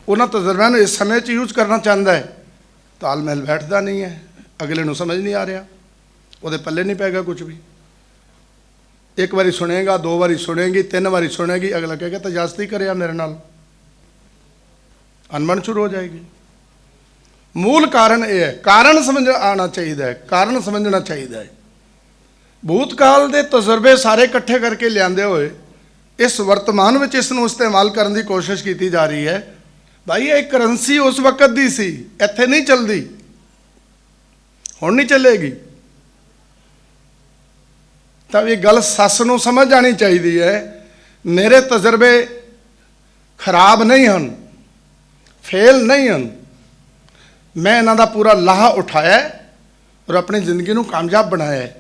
ਉਹਨਾਂ ਤਜਰਬਿਆਂ ਨੂੰ ਇਸ ਸਮੇਂ 'ਚ ਯੂਜ਼ ਕਰਨਾ ਚਾਹੁੰਦਾ ਹੈ। ਤਾਲਮੇਲ ਬੈਠਦਾ ਨਹੀਂ ਹੈ, ਅਗਲੇ ਨੂੰ ਸਮਝ ਨਹੀਂ ਆ ਰਿਹਾ, ਉਹਦੇ ਪੱਲੇ ਨਹੀਂ ਪੈਗਾ ਕੁਝ ਵੀ। ਇੱਕ ਵਾਰੀ ਸੁਣੇਗਾ, 2 ਵਾਰੀ ਸੁਣੇਗੀ, 3 ਵਾਰੀ ਸੁਣੇਗੀ, ਅਗਲਾ ਕਹੇਗਾ ਤਜਾਜ਼ਤੀ ਕਰਿਆ ਮੇਰੇ ਨਾਲ, ਅਨਬਣ ਸ਼ੁਰੂ ਹੋ ਜਾਏਗੀ। ਮੂਲ ਕਾਰਨ ਇਹ ਹੈ, ਕਾਰਨ ਸਮਝ ਆਉਣਾ ਚਾਹੀਦਾ ਹੈ, ਕਾਰਨ ਸਮਝਣਾ ਚਾਹੀਦਾ ਹੈ। ਭੂਤਕਾਲ ਦੇ ਤਜਰਬੇ ਸਾਰੇ ਇਕੱਠੇ ਕਰਕੇ ਲਿਆਂਦੇ ਹੋਏ ਇਸ ਵਰਤਮਾਨ ਵਿੱਚ ਇਸ ਨੂੰ ਇਸਤੇਮਾਲ ਕਰਨ ਦੀ ਕੋਸ਼ਿਸ਼ ਕੀਤੀ ਜਾ ਰਹੀ ਹੈ। ਭਾਈ, ਇਹ ਕਰੰਸੀ ਉਸ ਵਕਤ ਦੀ ਸੀ, ਇੱਥੇ ਨਹੀਂ ਚੱਲਦੀ, ਹੁਣ ਨਹੀਂ ਚੱਲੇਗੀ। ਤਾਂ ਇਹ ਗੱਲ ਸੱਸ ਨੂੰ ਸਮਝ ਆਉਣੀ ਚਾਹੀਦੀ ਹੈ, ਮੇਰੇ ਤਜਰਬੇ ਖਰਾਬ ਨਹੀਂ ਹਨ, ਫੇਲ ਨਹੀਂ ਹਨ, ਮੈਂ ਇਹਨਾਂ ਦਾ ਪੂਰਾ ਲਾਹਾ ਉਠਾਇਆ ਔਰ ਆਪਣੀ ਜ਼ਿੰਦਗੀ ਨੂੰ ਕਾਮਯਾਬ ਬਣਾਇਆ ਹੈ।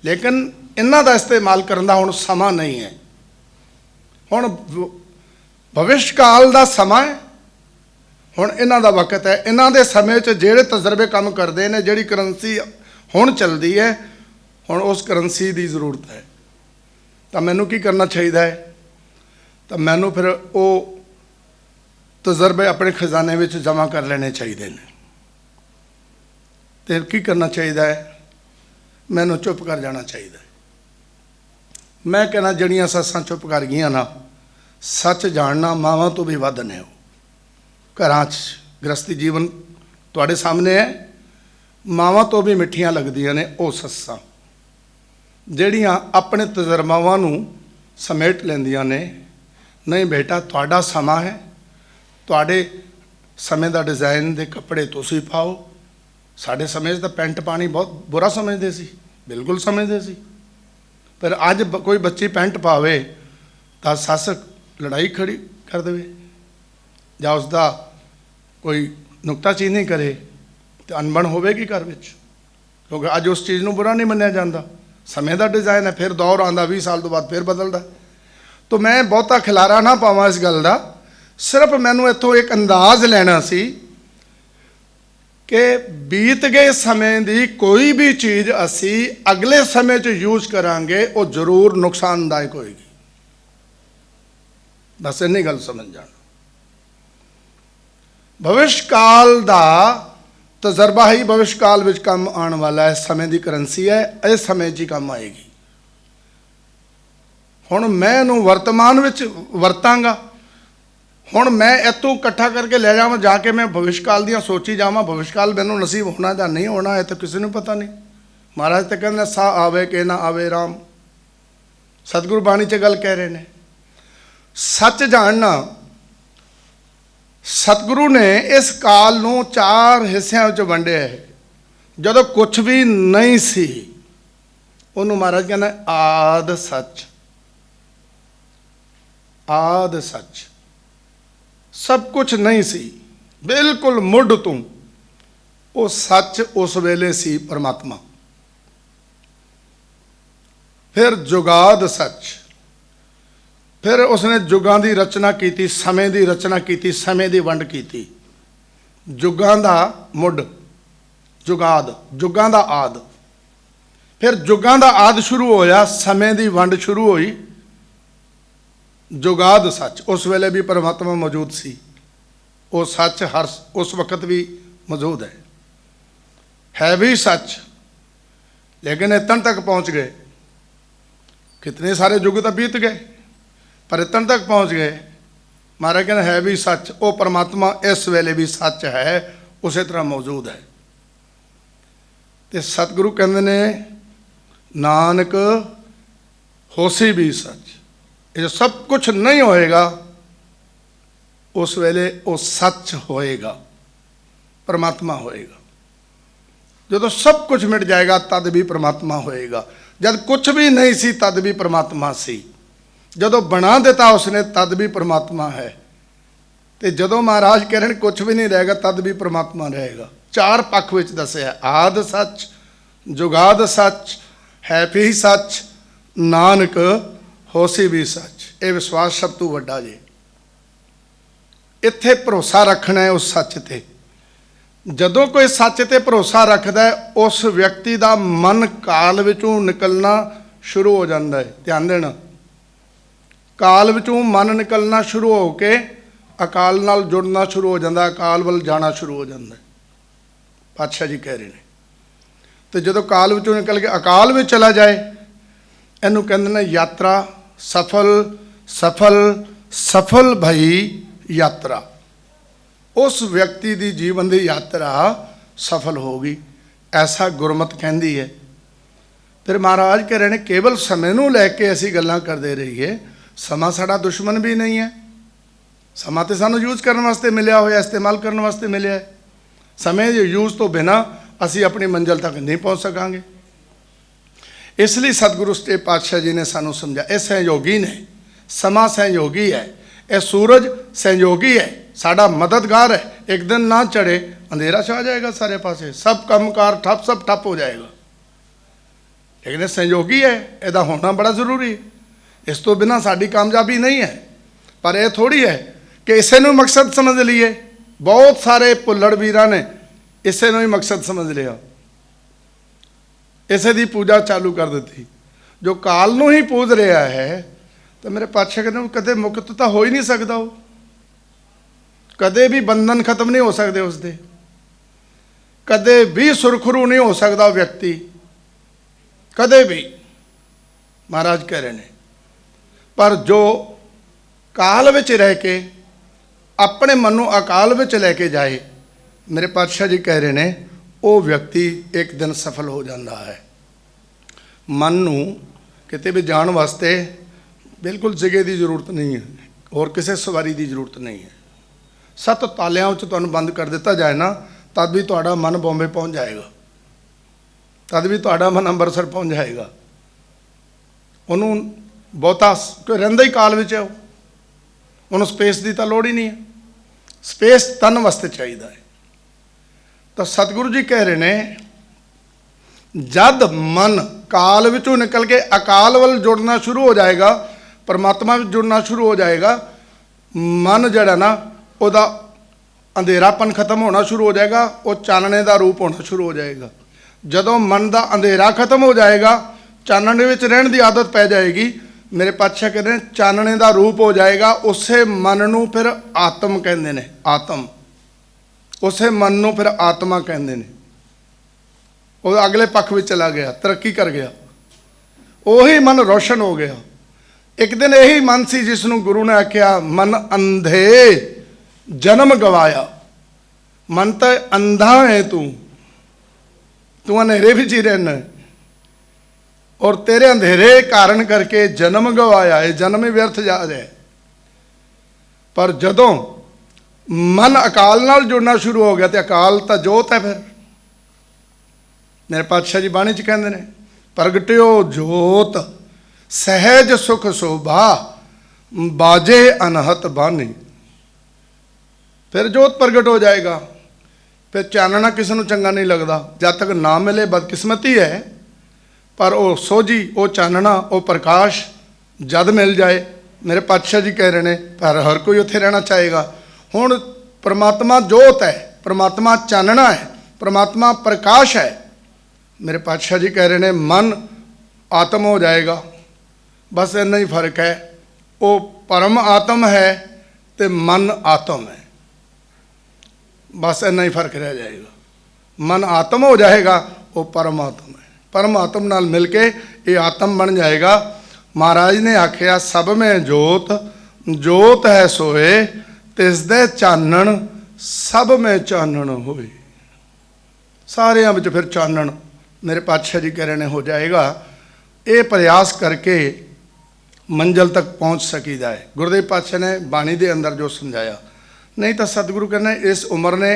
ਲੇਕਿਨ ਇਹਨਾਂ ਦਾ ਇਸਤੇਮਾਲ ਕਰਨ ਦਾ ਹੁਣ ਸਮਾਂ ਨਹੀਂ ਹੈ। ਹੁਣ ਭਵਿਸ਼ ਕਾਲ ਦਾ ਸਮਾਂ ਹੈ, ਹੁਣ ਇਹਨਾਂ ਦਾ ਵਕਤ ਹੈ। ਇਹਨਾਂ ਦੇ ਸਮੇਂ 'ਚ ਜਿਹੜੇ ਤਜਰਬੇ ਕੰਮ ਕਰਦੇ ਨੇ, ਜਿਹੜੀ ਕਰੰਸੀ ਹੁਣ ਚੱਲਦੀ ਹੈ, ਹੁਣ ਉਸ ਕਰੰਸੀ ਦੀ ਜ਼ਰੂਰਤ ਹੈ। ਤਾਂ ਮੈਨੂੰ ਕੀ ਕਰਨਾ ਚਾਹੀਦਾ ਹੈ? ਤਾਂ ਮੈਨੂੰ ਫਿਰ ਉਹ ਤਜਰਬੇ ਆਪਣੇ ਖਜ਼ਾਨੇ ਵਿੱਚ ਜਮ੍ਹਾਂ ਕਰ ਲੈਣੇ ਚਾਹੀਦੇ ਨੇ। ਤੇ ਕੀ ਕਰਨਾ ਚਾਹੀਦਾ ਹੈ? ਮੈਨੂੰ ਚੁੱਪ ਕਰ ਜਾਣਾ ਚਾਹੀਦਾ ਹੈ। ਮੈਂ ਕਹਿਣਾ, ਜਿਹੜੀਆਂ ਸੱਸਾਂ ਚੁੱਪ ਕਰ ਗਈਆਂ ਨਾ, ਸੱਚ ਜਾਣਨਾ ਮਾਵਾਂ ਤੋਂ ਵੀ ਵੱਧ ਨੇ। ਉਹ ਘਰਾਂ 'ਚ ਗ੍ਰਸਤੀ ਜੀਵਨ ਤੁਹਾਡੇ ਸਾਹਮਣੇ ਹੈ, ਮਾਵਾਂ ਤੋਂ ਵੀ ਮਿੱਠੀਆਂ ਲੱਗਦੀਆਂ ਨੇ ਉਹ ਸੱਸਾਂ, ਜਿਹੜੀਆਂ ਆਪਣੇ ਤਜਰਬਾਵਾਂ ਨੂੰ ਸਮੇਟ ਲੈਂਦੀਆਂ ਨੇ। ਨਹੀਂ ਬੇਟਾ, ਤੁਹਾਡਾ ਸਮਾਂ ਹੈ, ਤੁਹਾਡੇ ਸਮੇਂ ਦਾ ਡਿਜ਼ਾਈਨ ਦੇ ਕੱਪੜੇ ਤੁਸੀਂ ਪਾਓ। ਸਾਡੇ ਸਮੇਂ 'ਚ ਤਾਂ ਪੈਂਟ ਪਾਣੀ ਬਹੁਤ ਬੁਰਾ ਸਮਝਦੇ ਸੀ, ਬਿਲਕੁਲ ਸਮਝਦੇ ਸੀ। ਪਰ ਅੱਜ ਕੋਈ ਬੱਚੀ ਪੈਂਟ ਪਾਵੇ ਤਾਂ ਸੱਸ ਲੜਾਈ ਖੜੀ ਕਰ ਦੇਵੇ, ਜਾਂ ਉਸ ਦਾ ਕੋਈ ਨੁਕਤਾਚੀਨੀ ਕਰੇ ਤਾਂ ਅਣਬਣ ਹੋਵੇਗੀ ਘਰ ਵਿੱਚ। ਕਿਉਂਕਿ ਅੱਜ ਉਸ ਚੀਜ਼ ਨੂੰ ਬੁਰਾ ਨਹੀਂ ਮੰਨਿਆ ਜਾਂਦਾ, ਸਮੇਂ ਦਾ ਡਿਜ਼ਾਈਨ ਹੈ। ਫਿਰ ਦੌਰ ਆਉਂਦਾ, 20 ਸਾਲ ਤੋਂ ਬਾਅਦ ਫਿਰ ਬਦਲਦਾ। ਤਾਂ ਮੈਂ ਬਹੁਤਾ ਖਿਲਾਰਾ ਨਾ ਪਾਵਾਂ ਇਸ ਗੱਲ ਦਾ, ਸਿਰਫ ਮੈਨੂੰ ਇੱਥੋਂ ਇੱਕ ਅੰਦਾਜ਼ ਲੈਣਾ ਸੀ ਕਿ ਬੀਤ ਗਏ ਸਮੇਂ ਦੀ ਕੋਈ ਵੀ ਚੀਜ਼ ਅਸੀਂ ਅਗਲੇ ਸਮੇਂ 'ਚ ਯੂਜ਼ ਕਰਾਂਗੇ, ਉਹ ਜ਼ਰੂਰ ਨੁਕਸਾਨਦਾਇਕ ਹੋਏਗੀ। ਬਸ ਇੰਨੀ ਗੱਲ ਸਮਝ ਜਾਣਾ। ਭਵਿਸ਼ ਕਾਲ ਦਾ ਤਜਰਬਾ ਹੀ ਭਵਿਸ਼ ਕਾਲ ਵਿੱਚ ਕੰਮ ਆਉਣ ਵਾਲਾ ਹੈ। ਸਮੇਂ ਦੀ ਕਰੰਸੀ ਹੈ, ਇਸ ਸਮੇਂ 'ਚ ਹੀ ਕੰਮ ਆਏਗੀ। ਹੁਣ ਮੈਂ ਇਹਨੂੰ ਵਰਤਮਾਨ ਵਿੱਚ ਵਰਤਾਂਗਾ। ਹੁਣ ਮੈਂ ਇੱਥੋਂ ਇਕੱਠਾ ਕਰਕੇ ਲੈ ਜਾਵਾਂ, ਜਾ ਕੇ ਮੈਂ ਭਵਿਸ਼ ਕਾਲ ਦੀਆਂ ਸੋਚੀ ਜਾਵਾਂ, ਭਵਿਸ਼ ਕਾਲ ਮੈਨੂੰ ਨਸੀਬ ਹੋਣਾ ਜਾਂ ਨਹੀਂ ਹੋਣਾ, ਇਹ ਤਾਂ ਕਿਸੇ ਨੂੰ ਪਤਾ ਨਹੀਂ। ਮਹਾਰਾਜ ਤਾਂ ਕਹਿੰਦੇ ਸਾ ਆਵੇ ਕਿ ਨਾ ਆਵੇ ਰਾਮ, ਸਤਿਗੁਰੂ ਬਾਣੀ 'ਚ ਗੱਲ ਕਹਿ ਰਹੇ ਨੇ। ਸੱਚ ਜਾਣਨਾ, ਸਤਿਗੁਰੂ ਨੇ ਇਸ ਕਾਲ ਨੂੰ 4 ਹਿੱਸਿਆਂ ਵਿੱਚ ਵੰਡਿਆ ਹੈ। ਜਦੋਂ ਕੁਝ ਵੀ ਨਹੀਂ ਸੀ, ਉਹਨੂੰ ਮਹਾਰਾਜ ਕਹਿੰਦਾ ਆਦ ਸੱਚ, ਆਦ ਸੱਚ। ਸਭ ਕੁਝ ਨਹੀਂ ਸੀ, ਬਿਲਕੁਲ ਮੁੱਢ ਤੋਂ ਉਹ ਸੱਚ ਉਸ ਵੇਲੇ ਸੀ ਪਰਮਾਤਮਾ। ਫਿਰ ਜੁਗਾਦ ਸੱਚ, ਫਿਰ ਉਸਨੇ ਜੁਗਾਂ ਦੀ ਰਚਨਾ ਕੀਤੀ, ਸਮੇਂ ਦੀ ਰਚਨਾ ਕੀਤੀ, ਸਮੇਂ ਦੀ ਵੰਡ ਕੀਤੀ। ਜੁਗਾਂ ਦਾ ਮੁੱਢ ਜੁਗਾਦ, ਜੁਗਾਂ ਦਾ ਆਦ। ਫਿਰ ਜੁਗਾਂ ਦਾ ਆਦ ਸ਼ੁਰੂ ਹੋਇਆ, ਸਮੇਂ ਦੀ ਵੰਡ ਸ਼ੁਰੂ ਹੋਈ। ਜੁਗਾਦ ਸੱਚ, ਉਸ ਵੇਲੇ ਵੀ ਪਰਮਾਤਮਾ ਮੌਜੂਦ ਸੀ। ਉਹ ਸੱਚ ਹਰ ਉਸ ਵਕਤ ਵੀ ਮੌਜੂਦ ਹੈ ਵੀ ਸੱਚ। ਲੇਕਿਨ इतन तक पहुंच गए, कितने सारे युग तो बीत गए, पर इतन तक पहुंच गए। महाराज कहते है भी सच, वो परमात्मा इस वेले भी सच है, उसी तरह मौजूद है। तो सतगुरु कहते ने नानक होसी भी सच। ये सब कुछ नहीं होएगा, उस वेले वो सच होएगा, परमात्मा होएगा। जो सब कुछ मिट जाएगा तद भी परमात्मा होएगा। जब कुछ भी नहीं सी तद भी परमात्मा सी। जदों बना दिता उसने तद भी परमात्मा है। तो जदों महाराज कह रहे कुछ भी नहीं रहेगा तद भी परमात्मा रहेगा। चार पक्ष विच दसिया, आद सच, जुगाद सच, है भी सच, नानक होसी भी सच। ये विश्वास सब तो वड्डा जे। इत्थे भरोसा रखना है उस सच ते। जदों कोई सच ते भरोसा रखता है, उस व्यक्ति का मन काल विचों निकलना शुरू हो जाता है। ध्यान देना, काल विचों मन निकलना शुरू हो के अकाल नाल जुड़ना शुरू हो जाता, अकाल वल जाना शुरू हो जाता है। पातशाह जी कह रहे हैं। तो जदों काल विचों निकल के अकाल में चला जाए, इनू कहते हैं यात्रा सफल सफल सफल भई यात्रा। उस व्यक्ति की जीवन की यात्रा सफल होगी, ऐसा गुरमत कहती है। फिर महाराज कह रहे हैं केवल समय नूं लैके असी गल्लां करते रहिए, समा साडा दुश्मन भी नहीं है। समा तो सानूं यूज करने वास्ते मिलिया होया, इस्तेमाल करने वास्ते मिलिया है। समय यूज तो बिना असी अपनी मंजिल तक नहीं पहुँच सकांगे। इसलिए सतगुरु सच्चे पातशाह जी ने सानूं समझा, ये सहयोगी ने, समा सहयोगी है, यह सूरज सहयोगी है, साडा मददगार है। एक दिन ना चढ़े अंधेरा छा जाएगा सारे पासे, सब कामकार ठप, सब ठप हो जाएगा। लेकिन यह सहयोगी है, यदा होना बड़ा जरूरी है। इस तो बिना साडी कामयाबी नहीं है। पर यह थोड़ी है कि इसे नूं मकसद समझ लीए। बहुत सारे भुल्लड़ वीरां ने इसे नूं ही मकसद समझ लिया, इसे दी पूजा चालू कर दी। जो काल नूं ही पूज रहा है, तो मेरे पातशाह कहते कदे मुक्त तो हो ही नहीं सकता। वो कदे भी बंधन खत्म नहीं हो सकते उसके, कदे भी सुरखरू नहीं हो सकता व्यक्ति, कदे भी। महाराज कह रहे हैं पर जो काल विच रह के अपने मन को अकाल विच लैके जाए, मेरे पातशाह जी कह रहे हैं वो व्यक्ति एक दिन सफल हो जाता है। मन नूं किते भी जाण वास्ते बिल्कुल जगह की जरूरत नहीं है, और किसी सवारी की जरूरत नहीं है। 7 तालियां च तुहानूं बंद कर दिता जाए ना, तद भी तुहाडा मन बॉम्बे पहुँच जाएगा, तद भी तुहाडा मन अंबरसर पहुँच जाएगा। उन्होंने बहुता कोई रहिंदा ही काल विच है, उन्होंने स्पेस की तो लोड़ ही नहीं है। स्पेस तन वास्ते चाहिए है। तो सतगुरु जी कह रहे हैं जद मन काल विचों निकल के अकाल वल जुड़ना शुरू हो जाएगा, परमात्मा में जुड़ना शुरू हो जाएगा, मन जड़ा ना उहदा अंधेरापन खत्म होना शुरू हो जाएगा, वो चानने का रूप होना शुरू हो जाएगा। जदों मन का अंधेरा खत्म हो जाएगा, चानने में रहने की आदत पै जाएगी। मेरे पातशाह कहते हैं चानने का रूप हो जाएगा। उसे मन नूं फिर आत्म कहते हैं, आत्म। उसे मन नूं फिर आत्मा कहते हैं। वो अगले पक्ष में चला गया, तरक्की कर गया, वही मन रोशन हो गया। एक दिन यही मन सी जिसनों गुरु ने आख्या मन अंधे जन्म गवाया। मन तो अंधा है, तू अंधेरे भी जी रहना, और तेरे अंधेरे कारण करके जन्म गवाया है, जन्म ही व्यर्थ जा रहा है। पर जदों मन अकाल नाल जुड़ना शुरू हो गया, तो अकाल तो जोत है। फिर मेरे पातशाह जी बाणी च कहते हैं प्रगटियो जोत सहज सुख शोभा बाजे अनहत बानी। ਫਿਰ ਜੋਤ ਪ੍ਰਗਟ ਹੋ ਜਾਏਗਾ। ਫਿਰ ਚਾਨਣਾ ਕਿਸੇ ਨੂੰ ਚੰਗਾ ਨਹੀਂ ਲੱਗਦਾ, ਜਦ ਤੱਕ ਨਾ ਮਿਲੇ ਬਦਕਿਸਮਤੀ ਹੈ। ਪਰ ਉਹ ਸੋਝੀ, ਉਹ ਚਾਨਣਾ, ਉਹ ਪ੍ਰਕਾਸ਼ ਜਦ ਮਿਲ ਜਾਏ, ਮੇਰੇ ਪਾਤਸ਼ਾਹ ਜੀ ਕਹਿ ਰਹੇ ਨੇ, ਪਰ ਹਰ ਕੋਈ ਉੱਥੇ ਰਹਿਣਾ ਚਾਹੇਗਾ। ਹੁਣ ਪ੍ਰਮਾਤਮਾ ਜੋਤ ਹੈ, ਪ੍ਰਮਾਤਮਾ ਚਾਨਣਾ ਹੈ, ਪ੍ਰਮਾਤਮਾ ਪ੍ਰਕਾਸ਼ ਹੈ। ਮੇਰੇ ਪਾਤਸ਼ਾਹ ਜੀ ਕਹਿ ਰਹੇ ਨੇ ਮਨ ਆਤਮ ਹੋ ਜਾਏਗਾ। ਬਸ ਇੰਨਾ ਹੀ ਫਰਕ ਹੈ, ਉਹ ਪਰਮ ਆਤਮ ਹੈ ਤੇ ਮਨ ਆਤਮ ਹੈ। ਬਸ ਇੰਨਾ ਹੀ ਫਰਕ ਰਹਿ ਜਾਏਗਾ। ਮਨ ਆਤਮ ਹੋ ਜਾਏਗਾ, ਉਹ ਪਰਮ ਆਤਮ ਹੈ। ਪਰਮ ਆਤਮ ਨਾਲ ਮਿਲ ਕੇ ਇਹ ਆਤਮ ਬਣ ਜਾਏਗਾ। ਮਹਾਰਾਜ ਨੇ ਆਖਿਆ ਸਭ ਮੈਂ ਜੋਤ, ਜੋਤ ਹੈ ਸੋਏ, ਤਿਸ ਦੇ ਚਾਨਣ ਸਭ ਮੈਂ ਚਾਨਣ ਹੋਏ। ਸਾਰਿਆਂ ਵਿੱਚ ਫਿਰ ਚਾਨਣ ਮੇਰੇ ਪਾਤਸ਼ਾਹ ਜੀ ਕਹਿ ਰਹੇ ਨੇ ਹੋ ਜਾਏਗਾ। ਇਹ ਪ੍ਰਯਾਸ ਕਰਕੇ ਮੰਜ਼ਿਲ ਤੱਕ ਪਹੁੰਚ ਸਕੀਦਾ ਹੈ। ਗੁਰਦੇਵ ਪਾਤਸ਼ਾਹ ਨੇ ਬਾਣੀ ਦੇ ਅੰਦਰ ਜੋ ਸਮਝਾਇਆ, ਨਹੀਂ ਤਾਂ ਸਤਿਗੁਰੂ ਕਹਿੰਦੇ ਇਸ ਉਮਰ ਨੇ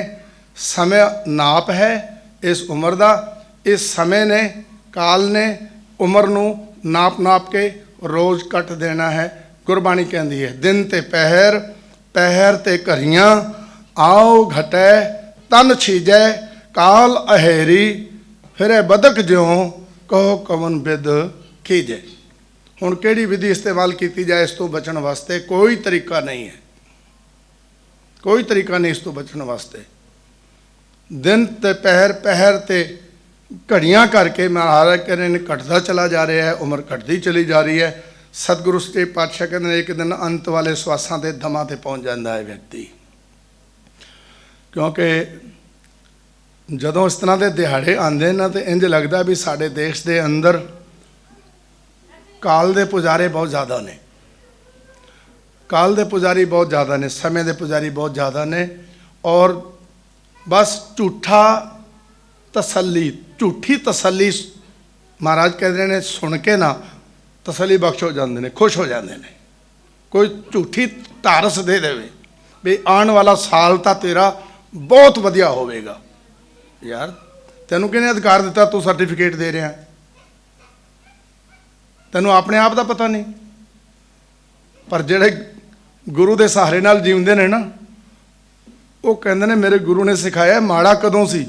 ਸਮੇਂ ਨਾਪ ਹੈ, ਇਸ ਉਮਰ ਦਾ, ਇਸ ਸਮੇਂ ਨੇ, ਕਾਲ ਨੇ ਉਮਰ ਨੂੰ ਨਾਪ ਕੇ ਰੋਜ਼ ਕੱਟ ਦੇਣਾ ਹੈ। ਗੁਰਬਾਣੀ ਕਹਿੰਦੀ ਹੈ ਦਿਨ ਤੇ ਪਹਿਰ, ਪਹਿਰ ਤੇ ਘਰੀਆਂ, ਆਓ ਘਟੈ ਤਨ ਛੀਜੈ, ਕਾਲ ਅਹੇਰੀ, ਫਿਰੇ ਬਦਕ ਜਿਉ, ਕਹੋ ਕਵਨ ਬਿਦ ਕੀਜੈ। ਹੁਣ ਕਿਹੜੀ ਵਿਧੀ ਇਸਤੇਮਾਲ ਕੀਤੀ ਜਾਏ ਇਸ ਤੋਂ ਬਚਣ ਵਾਸਤੇ? ਕੋਈ ਤਰੀਕਾ ਨਹੀਂ ਹੈ, ਕੋਈ ਤਰੀਕਾ ਨਹੀਂ ਇਸ ਤੋਂ ਬਚਣ ਵਾਸਤੇ। ਦਿਨ ਤੇ ਪਹਿਰ, ਪਹਿਰ ਤੇ ਘੜੀਆਂ ਕਰਕੇ ਮਹਾਰਾਜ ਕਹਿੰਦੇ ਨੇ ਘਟਦਾ ਚਲਾ ਜਾ ਰਿਹਾ ਹੈ, ਉਮਰ ਘਟਦੀ ਚਲੀ ਜਾ ਰਹੀ ਹੈ। ਸਤਿਗੁਰੂ ਸੱਚੇ ਪਾਤਸ਼ਾਹ ਕਹਿੰਦੇ ਨੇ ਇੱਕ ਦਿਨ ਅੰਤ ਵਾਲੇ ਸਵਾਸਾਂ ਦੇ ਦਮਾਂ ਤੇ ਪਹੁੰਚ ਜਾਂਦਾ ਹੈ ਵਿਅਕਤੀ। ਕਿਉਂਕਿ ਜਦੋਂ ਇਸ ਤਰ੍ਹਾਂ ਦੇ ਦਿਹਾੜੇ ਆਉਂਦੇ ਨਾ ਤੇ ਇੰਝ ਲੱਗਦਾ ਵੀ ਸਾਡੇ ਦੇਸ਼ ਦੇ ਅੰਦਰ ਕਾਲ ਦੇ ਪੁਜਾਰੇ ਬਹੁਤ ਜ਼ਿਆਦਾ ਨੇ, ਕਾਲ ਦੇ ਪੁਜਾਰੀ ਬਹੁਤ ਜ਼ਿਆਦਾ ਨੇ, ਸਮੇਂ ਦੇ ਪੁਜਾਰੀ ਬਹੁਤ ਜ਼ਿਆਦਾ ਨੇ। ਔਰ ਬਸ ਝੂਠਾ ਤਸੱਲੀ, ਝੂਠੀ ਤਸੱਲੀ ਮਹਾਰਾਜ ਕਹਿੰਦੇ ਨੇ ਸੁਣ ਕੇ ਨਾ ਤਸੱਲੀ ਬਖਸ਼ ਹੋ ਜਾਂਦੇ ਨੇ, ਖੁਸ਼ ਹੋ ਜਾਂਦੇ ਨੇ। ਕੋਈ ਝੂਠੀ ਢਾਰਸ ਦੇ ਦੇਵੇ ਵੀ ਆਉਣ ਵਾਲਾ ਸਾਲ ਤਾਂ ਤੇਰਾ ਬਹੁਤ ਵਧੀਆ ਹੋਵੇਗਾ। ਯਾਰ ਤੈਨੂੰ ਕਿਹਨੇ ਅਧਿਕਾਰ ਦਿੱਤਾ ਤੂੰ ਸਰਟੀਫਿਕੇਟ ਦੇ ਰਿਹਾ? ਤੈਨੂੰ ਆਪਣੇ ਆਪ ਦਾ ਪਤਾ ਨਹੀਂ। ਪਰ ਜਿਹੜੇ ਗੁਰੂ ਦੇ ਸਹਾਰੇ ਨਾਲ ਜੀਉਂਦੇ ਨੇ ਨਾ, ਉਹ ਕਹਿੰਦੇ ਨੇ ਮੇਰੇ ਗੁਰੂ ਨੇ ਸਿਖਾਇਆ ਮਾੜਾ ਕਦੋਂ ਸੀ।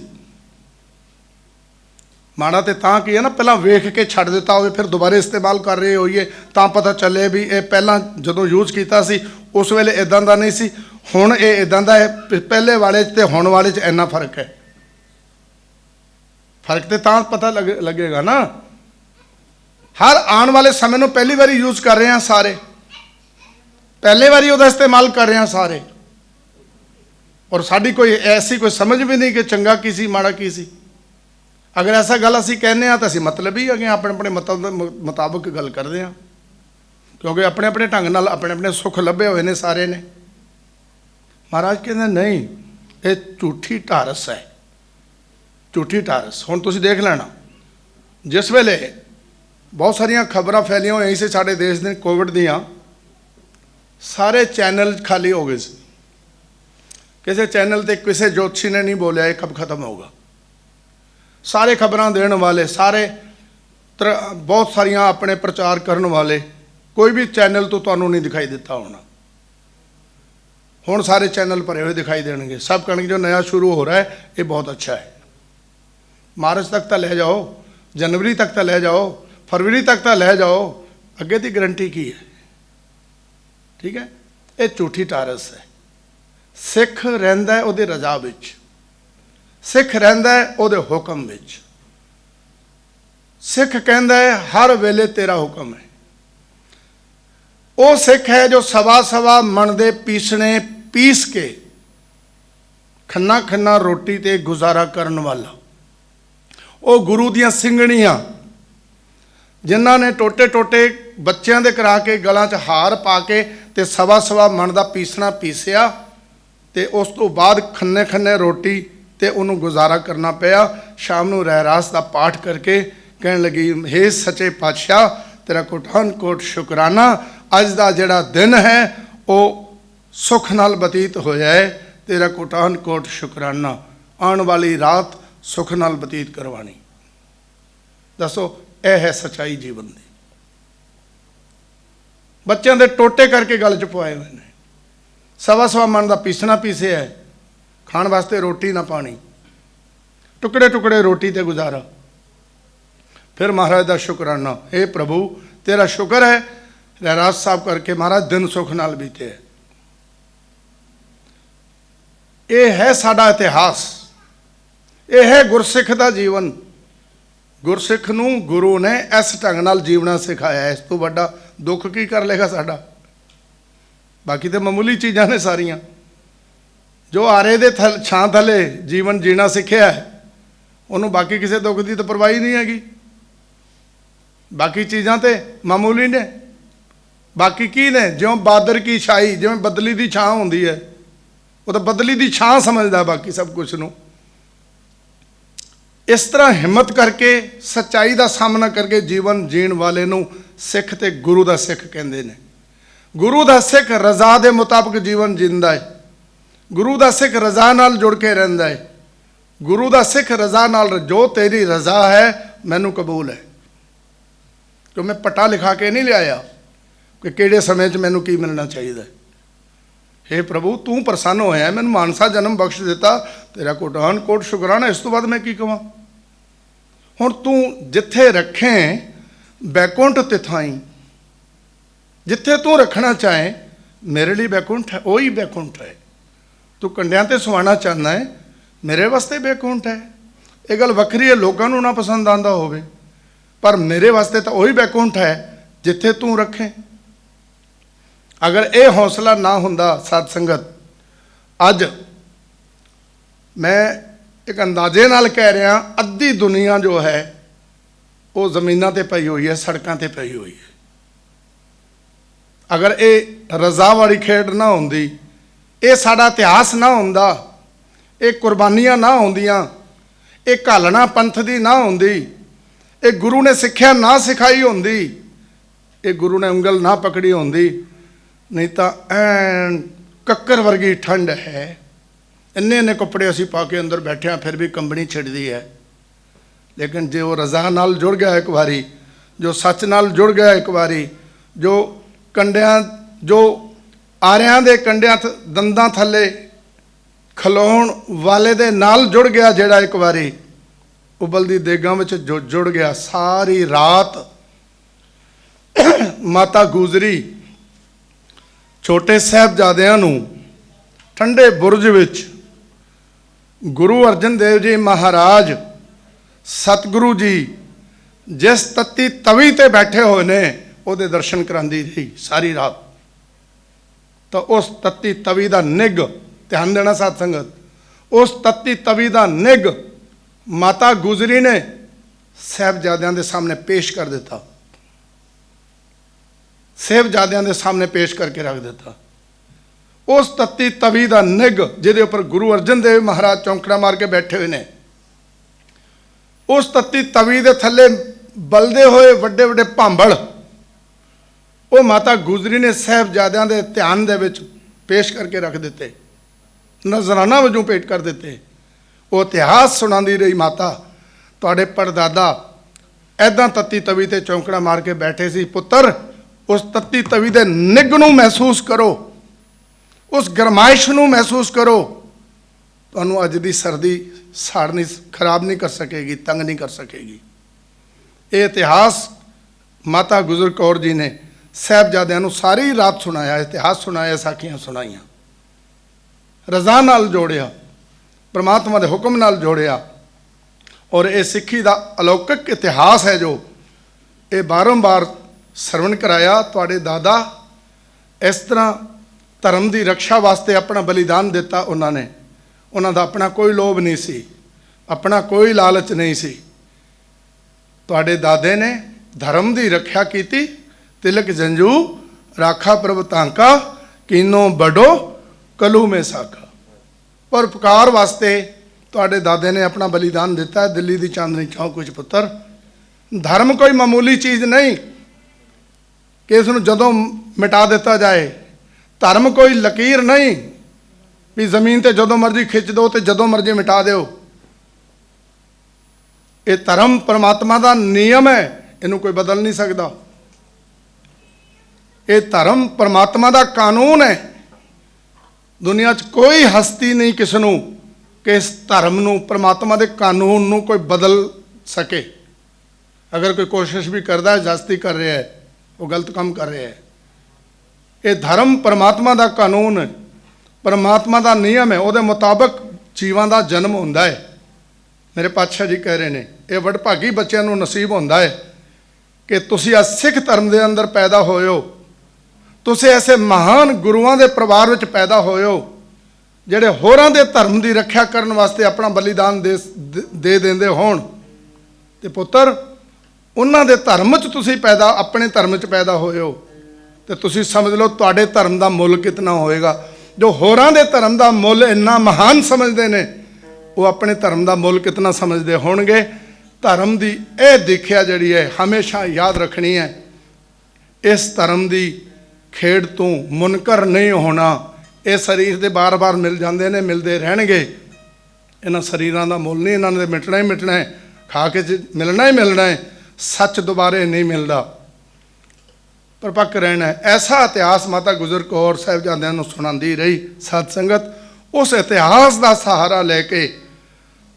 ਮਾੜਾ ਤੇ ਤਾਂ ਕੀ ਹੈ ਨਾ, ਪਹਿਲਾਂ ਵੇਖ ਕੇ ਛੱਡ ਦਿੱਤਾ ਹੋਵੇ, ਫਿਰ ਦੁਬਾਰਾ ਇਸਤੇਮਾਲ ਕਰ ਰਹੇ ਹੋਈਏ ਤਾਂ ਪਤਾ ਚੱਲੇ ਵੀ ਇਹ ਪਹਿਲਾਂ ਜਦੋਂ ਯੂਜ਼ ਕੀਤਾ ਸੀ ਉਸ ਵੇਲੇ ਇਦਾਂ ਦਾ ਨਹੀਂ ਸੀ, ਹੁਣ ਇਹ ਇਦਾਂ ਦਾ ਹੈ। ਪਹਿਲੇ ਵਾਲੇ 'ਚ ਤੇ ਹੁਣ ਵਾਲੇ 'ਚ ਇੰਨਾ ਫਰਕ ਹੈ। ਫਰਕ ਤੇ ਤਾਂ ਪਤਾ ਲੱਗੇਗਾ ਨਾ। ਹਰ ਆਉਣ ਵਾਲੇ ਸਮੇਂ ਨੂੰ ਪਹਿਲੀ ਵਾਰੀ ਯੂਜ਼ ਕਰ ਰਹੇ ਹਾਂ ਸਾਰੇ, ਪਹਿਲੇ ਵਾਰੀ ਉਹਦਾ ਇਸਤੇਮਾਲ ਕਰ ਰਹੇ ਹਾਂ ਸਾਰੇ। ਔਰ ਸਾਡੀ ਕੋਈ ਐਸੀ ਕੋਈ ਸਮਝ ਵੀ ਨਹੀਂ ਕਿ ਚੰਗਾ ਕੀ ਸੀ ਮਾੜਾ ਕੀ ਸੀ। ਅਗਰ ਐਸਾ ਗੱਲ ਅਸੀਂ ਕਹਿੰਦੇ ਹਾਂ ਤਾਂ ਅਸੀਂ ਮਤਲਬ ਹੀ ਹੈਗੇ, ਆਪਣੇ ਆਪਣੇ ਮੁਤਾਬਕ ਗੱਲ ਕਰਦੇ ਹਾਂ। ਕਿਉਂਕਿ ਆਪਣੇ ਆਪਣੇ ਢੰਗ ਨਾਲ ਆਪਣੇ ਆਪਣੇ ਸੁੱਖ ਲੱਭੇ ਹੋਏ ਨੇ ਸਾਰੇ ਨੇ। ਮਹਾਰਾਜ ਕਹਿੰਦੇ ਨਹੀਂ, ਇਹ ਝੂਠੀ ਢਾਰਸ ਹੈ, ਝੂਠੀ ਢਾਰਸ। ਹੁਣ ਤੁਸੀਂ ਦੇਖ ਲੈਣਾ, ਜਿਸ ਵੇਲੇ ਬਹੁਤ ਸਾਰੀਆਂ ਖਬਰਾਂ ਫੈਲੀਆਂ ਹੋਈਆਂ ਸੀ ਸਾਡੇ ਦੇਸ਼ ਦੇ ਕੋਵਿਡ ਦੀਆਂ, ਸਾਰੇ ਚੈਨਲ ਖਾਲੀ ਹੋ ਗਏ ਸੀ। ਕਿਸੇ ਚੈਨਲ ਤੇ ਕਿਸੇ ਜੋਤਸ਼ੀ ਨੇ ਨਹੀਂ ਬੋਲਿਆ ਇਹ ਕਬ ਖਤਮ ਹੋਗਾ। ਸਾਰੇ ਖਬਰਾਂ ਦੇਣ ਵਾਲੇ, ਸਾਰੇ ਬਹੁਤ ਸਾਰੀਆਂ ਆਪਣੇ ਪ੍ਰਚਾਰ ਕਰਨ ਵਾਲੇ, ਕੋਈ ਵੀ ਚੈਨਲ ਤੋਂ ਤੁਹਾਨੂੰ ਨਹੀਂ ਦਿਖਾਈ ਦਿੱਤਾ ਹੋਣਾ। ਹੁਣ ਸਾਰੇ ਚੈਨਲ ਭਰੇ ਹੋਏ ਦਿਖਾਈ ਦੇਣਗੇ। ਸਭ ਕਹਿਣਗੇ ਜੋ ਨया ਸ਼ੁਰੂ ਹੋ ਰਿਹਾ ਹੈ ਇਹ ਬਹੁਤ ਅੱਛਾ ਹੈ। ਮਾਰਚ ਤੱਕ ਤਾਂ ਲੈ ਜਾਓ, जनवरी तक तो लै जाओ, फरवरी तक तो लै जाओ, अगे की गारंटी की है? ठीक है, ये झूठी टारस है। सिख रहिंदा है उहदे रजा विच, सिख रहिंदा है उहदे हुक्म विच। सिख कहंदा है हर वेले तेरा हुक्म है। वो सिख है जो सवा सवा मन दे पीसने पीस के खन्ना खन्ना रोटी ते गुजारा करन वाला। वो गुरु दियां सिंगणियां जिन्हां ने टोटे टोटे बच्चों दे करा के गलां च हार पा के ते सवा सवा मन दा पीसना पीसिया ते उस तो बाद खन्ने खन्ने रोटी ते उन्होंने गुजारा करना पिया। शाम नूं रहरास दा पाठ करके कहन लगी, हे सच्चे पातशाह तेरा कोटान कोट शुकराना, अज दा जिहड़ा दिन है वो सुख नाल बतीत हो जाए, तेरा कोटान कोट शुकराना। आने वाली रात सुख नाल बतीत करवानी। दसो यह है सच्चाई जीवन की। बच्चों के टोटे करके गल च पवाए हुए हैं, सवा सवा मन का पीसना पीसे है। खाण वास्ते रोटी ना पानी, टुकड़े टुकड़े रोटी ते गुजारा। फिर महाराज का शुकराना, हे प्रभु तेरा शुक्र है रहरास साहब करके महाराज दिन सुख नाल बीते है। ये है साडा इतिहास, ये है गुरसिख का जीवन। गुरसिख नूं गुरु ने इस ढंग नाल जीवना सिखाया। इस तो वड्डा दुख की कर लेगा साडा। बाकी तो मामूली चीज़ां ने सारियां। जो आरे दे छां थले जीवन जीना सीखिया है, उन्होंने बाकी किसी दुख की तो परवाह ही नहीं हैगी। बाकी चीज़ां तो मामूली ने। बाकी की ने, ज्यों बादर की छाई, जिवें बदली की छां होंदी है, वो तो बदली की छां समझदा बाकी सब कुछ नूं। इस तरह हिम्मत करके सच्चाई का सामना करके जीवन जीण वाले नूं सिख ते गुरु का सिख कहंदे ने। गुरु का सिख रज़ा के मुताबिक जीवन जींदा है। गुरु का सिख रज़ा नाल जुड़ के रहिंदा है। गुरु का सिख रज़ा नाल, जो तेरी रज़ा है मैनू कबूल है। तो मैं पटा लिखा के नहीं लिया कि किहड़े समय च मैनू की मिलना चाहिए। हे प्रभु तू प्रसन्न होया, मैनू मानसा जन्म बख्श दिता, तेरा कोटान कोट शुकराना। इस तो बाद मैं की कहां। हुण तू जिथे रखें बैकुंठ तिथाई, जिथे तू रखना चाहे मेरे लिए बैकुंठ है, वही बैकुंठ है। तू कंडियां ते सुवाना चाहना है, मेरे वास्ते बैकुंठ है। ये गल वक्री है, लोगों को ना पसंद आंदा होवे, पर मेरे वास्ते तो वही बैकुंठ है जिथे तू रखें। अगर ये हौसला ना हुंदा साध संगत, अज मैं एक अंदाजे नाल कह रहा, अद्धी दुनिया जो है वो जमीनां ते पई हुई है, सड़कों ते पई हुई है। अगर ये रज़ा वाली खेड ना होंदी, ये साडा इतिहास ना हुंदा, ये कुर्बानियां ना होंदियां, ये घालना पंथ दी ना होंदी, ये गुरु ने सिक्ख्या ना सिखाई होंदी, ये गुरु ने उंगल ना पकड़ी होंदी, नहीं तो ऐन कक्कर वर्गी ठंड है। इन्ने इन्ने कपड़े असी पा के अंदर बैठे हैं, फिर भी कंबनी छिड़दी है। लेकिन जो रज़ा नाल जुड़ गया एक बारी, जो सच नाल जुड़ गया एक बारी, जो कंडियां, जो आरियां दे कंडियां दंदां थले खलोण वाले दे नाल जुड़ गया, जेड़ा एक बारी उबलदी देगां विच जो जुड़ गया, सारी रात माता गुजरी छोटे साहिबजादियां नूं ठंडे बुरज विच गुरु अर्जन देव जी महाराज सतगुरु जी जिस तत्ती तवी ते बैठे हुए ने उहदे दर्शन करांदी रही सारी रात। तो उस तत्ती तवी का निग, ध्यान देना साध संगत, उस तत्ती तवी का निग माता गुजरी ने साहिबजादियां दे सामने पेश कर दिता, साहिबजादियां दे सामने पेश करके रख दिता। उस तत्ती तवी का निग जिहदे उपर गुरु अर्जन देव महाराज चौंकड़ा मार के बैठे हुए ने, उस तत्ती तवी दे थले बलदे हुए वड्डे वड्डे भांबड़ वो माता गुजरी ने साहिबजादियां दे ध्यान दे विच पेश करके रख दिते, नजराना वजों पेश कर दिते। वो इतिहास सुणांदी रही, माता तुहाडे परदादा ऐदां तत्ती तवी ते चौंकड़ा मार के बैठे सी, पुत्र उस तत्ती तवी दे निग नूं महसूस करो, उस गरमाइश नूं महसूस करो, तुहानूं अज दी सर्दी साड़ नहीं, खराब नहीं कर सकेगी, तंग नहीं कर सकेगी। ये इतिहास माता गुजर कौर जी ने साहिबजादियां नूं सारी रात सुनाया, इतिहास सुनाया, साखियां सुनाइयां, रज़ा नाल जोड़िया, परमात्मा के हुक्म नाल जोड़िया। और ये सिक्खी का अलौकिक इतिहास है जो ये बारंबार सरवण कराया। तुहाडे दादा इस तरह धर्म की रक्षा वास्ते अपना बलिदान दिता, उन्होंने, उन्होंने अपना कोई लोभ नहीं सी, अपना कोई लालच नहीं सी। तुहाडे दादे ने धर्म की रक्षा की, तिलक जंजू राखा प्रभ तांका, कीनो बड़ो कलू में साका। परोपकार वास्ते तुहाडे दादे ने अपना बलिदान दिता है। दिल्ली की चांदनी चौक कुछ पुत्र, धर्म कोई मामूली चीज़ नहीं कि इसनूं जदों मिटा दिता जाए। धर्म कोई लकीर नहीं भी जमीन ते जदों मर्जी खिंच दो तो जदों मर्जी मिटा दो। ये धर्म परमात्मा का नियम है, इनू कोई बदल नहीं सकता। ये धर्म परमात्मा का कानून है। दुनिया च कोई हस्ती नहीं किसनू ਕਿ ਇਸ ਧਰਮ ਨੂੰ, ਪ੍ਰਮਾਤਮਾ ਦੇ ਕਾਨੂੰਨ ਨੂੰ ਕੋਈ ਬਦਲ ਸਕੇ। ਅਗਰ ਕੋਈ ਕੋਸ਼ਿਸ਼ ਵੀ ਕਰਦਾ ਹੈ, ਜ਼ਿਆਦਤੀ ਕਰ ਰਿਹਾ ਹੈ, ਉਹ ਗਲਤ ਕੰਮ ਕਰ ਰਿਹਾ ਹੈ। ਇਹ ਧਰਮ ਪਰਮਾਤਮਾ ਦਾ ਕਾਨੂੰਨ ਹੈ, ਪਰਮਾਤਮਾ ਦਾ ਨਿਯਮ ਹੈ, ਉਹਦੇ ਮੁਤਾਬਕ ਜੀਵਾਂ ਦਾ ਜਨਮ ਹੁੰਦਾ ਹੈ। ਮੇਰੇ ਪਾਤਸ਼ਾਹ ਜੀ ਕਹਿ ਰਹੇ ਨੇ, ਇਹ ਵਡਭਾਗੀ ਬੱਚਿਆਂ ਨੂੰ ਨਸੀਬ ਹੁੰਦਾ ਹੈ ਕਿ ਤੁਸੀਂ ਅੱਜ ਸਿੱਖ ਧਰਮ ਦੇ ਅੰਦਰ ਪੈਦਾ ਹੋਏ ਹੋ। ਤੁਸੀਂ ਐਸੇ ਮਹਾਨ ਗੁਰੂਆਂ ਦੇ ਪਰਿਵਾਰ ਵਿੱਚ ਪੈਦਾ ਹੋਏ ਹੋ ਜਿਹੜੇ ਹੋਰਾਂ ਦੇ ਧਰਮ ਦੀ ਰੱਖਿਆ ਕਰਨ ਵਾਸਤੇ ਆਪਣਾ ਬਲੀਦਾਨ ਦੇ ਦਿੰਦੇ ਹੋਣ। ਤੇ ਪੁੱਤਰ, ਉਹਨਾਂ ਦੇ ਧਰਮ 'ਚ ਤੁਸੀਂ ਆਪਣੇ ਧਰਮ 'ਚ ਪੈਦਾ ਹੋਏ ਹੋ, ਤੇ ਤੁਸੀਂ ਸਮਝ ਲਓ ਤੁਹਾਡੇ ਧਰਮ ਦਾ ਮੁੱਲ ਕਿਤਨਾ ਹੋਏਗਾ। ਜੋ ਹੋਰਾਂ ਦੇ ਧਰਮ ਦਾ ਮੁੱਲ ਇੰਨਾ ਮਹਾਨ ਸਮਝਦੇ ਨੇ, ਉਹ ਆਪਣੇ ਧਰਮ ਦਾ ਮੁੱਲ ਕਿਤਨਾ ਸਮਝਦੇ ਹੋਣਗੇ। ਧਰਮ ਦੀ ਇਹ ਦੇਖਿਆ ਜਿਹੜੀ ਹੈ ਹਮੇਸ਼ਾ ਯਾਦ ਰੱਖਣੀ ਹੈ। ਇਸ ਧਰਮ ਦੀ ਖੇਡ ਤੋਂ ਮੁਨਕਰ ਨਹੀਂ ਹੋਣਾ। ਇਹ ਸਰੀਰ ਦੇ ਬਾਰ-ਬਾਰ ਮਿਲ ਜਾਂਦੇ ਨੇ, ਮਿਲਦੇ ਰਹਿਣਗੇ। ਇਹਨਾਂ ਸਰੀਰਾਂ ਦਾ ਮੁੱਲ ਨਹੀਂ, ਇਹਨਾਂ ਨੇ ਮਿਟਣਾ ਹੀ ਮਿਟਣਾ ਹੈ, ਖਾ ਕੇ ਮਿਲਣਾ ਹੀ ਮਿਲਣਾ ਹੈ। ਸੱਚ ਦੁਬਾਰੇ ਨਹੀਂ ਮਿਲਦਾ, ਪਰਪੱਕ ਰਹਿਣਾ ਹੈ। ਐਸਾ ਇਤਿਹਾਸ ਮਾਤਾ ਗੁਜਰ ਕੌਰ ਸਾਹਿਬਜ਼ਾਦਿਆਂ ਨੂੰ ਸੁਣਾਉਂਦੀ ਰਹੀ ਸਤ ਸੰਗਤ। ਉਸ ਇਤਿਹਾਸ ਦਾ ਸਹਾਰਾ ਲੈ ਕੇ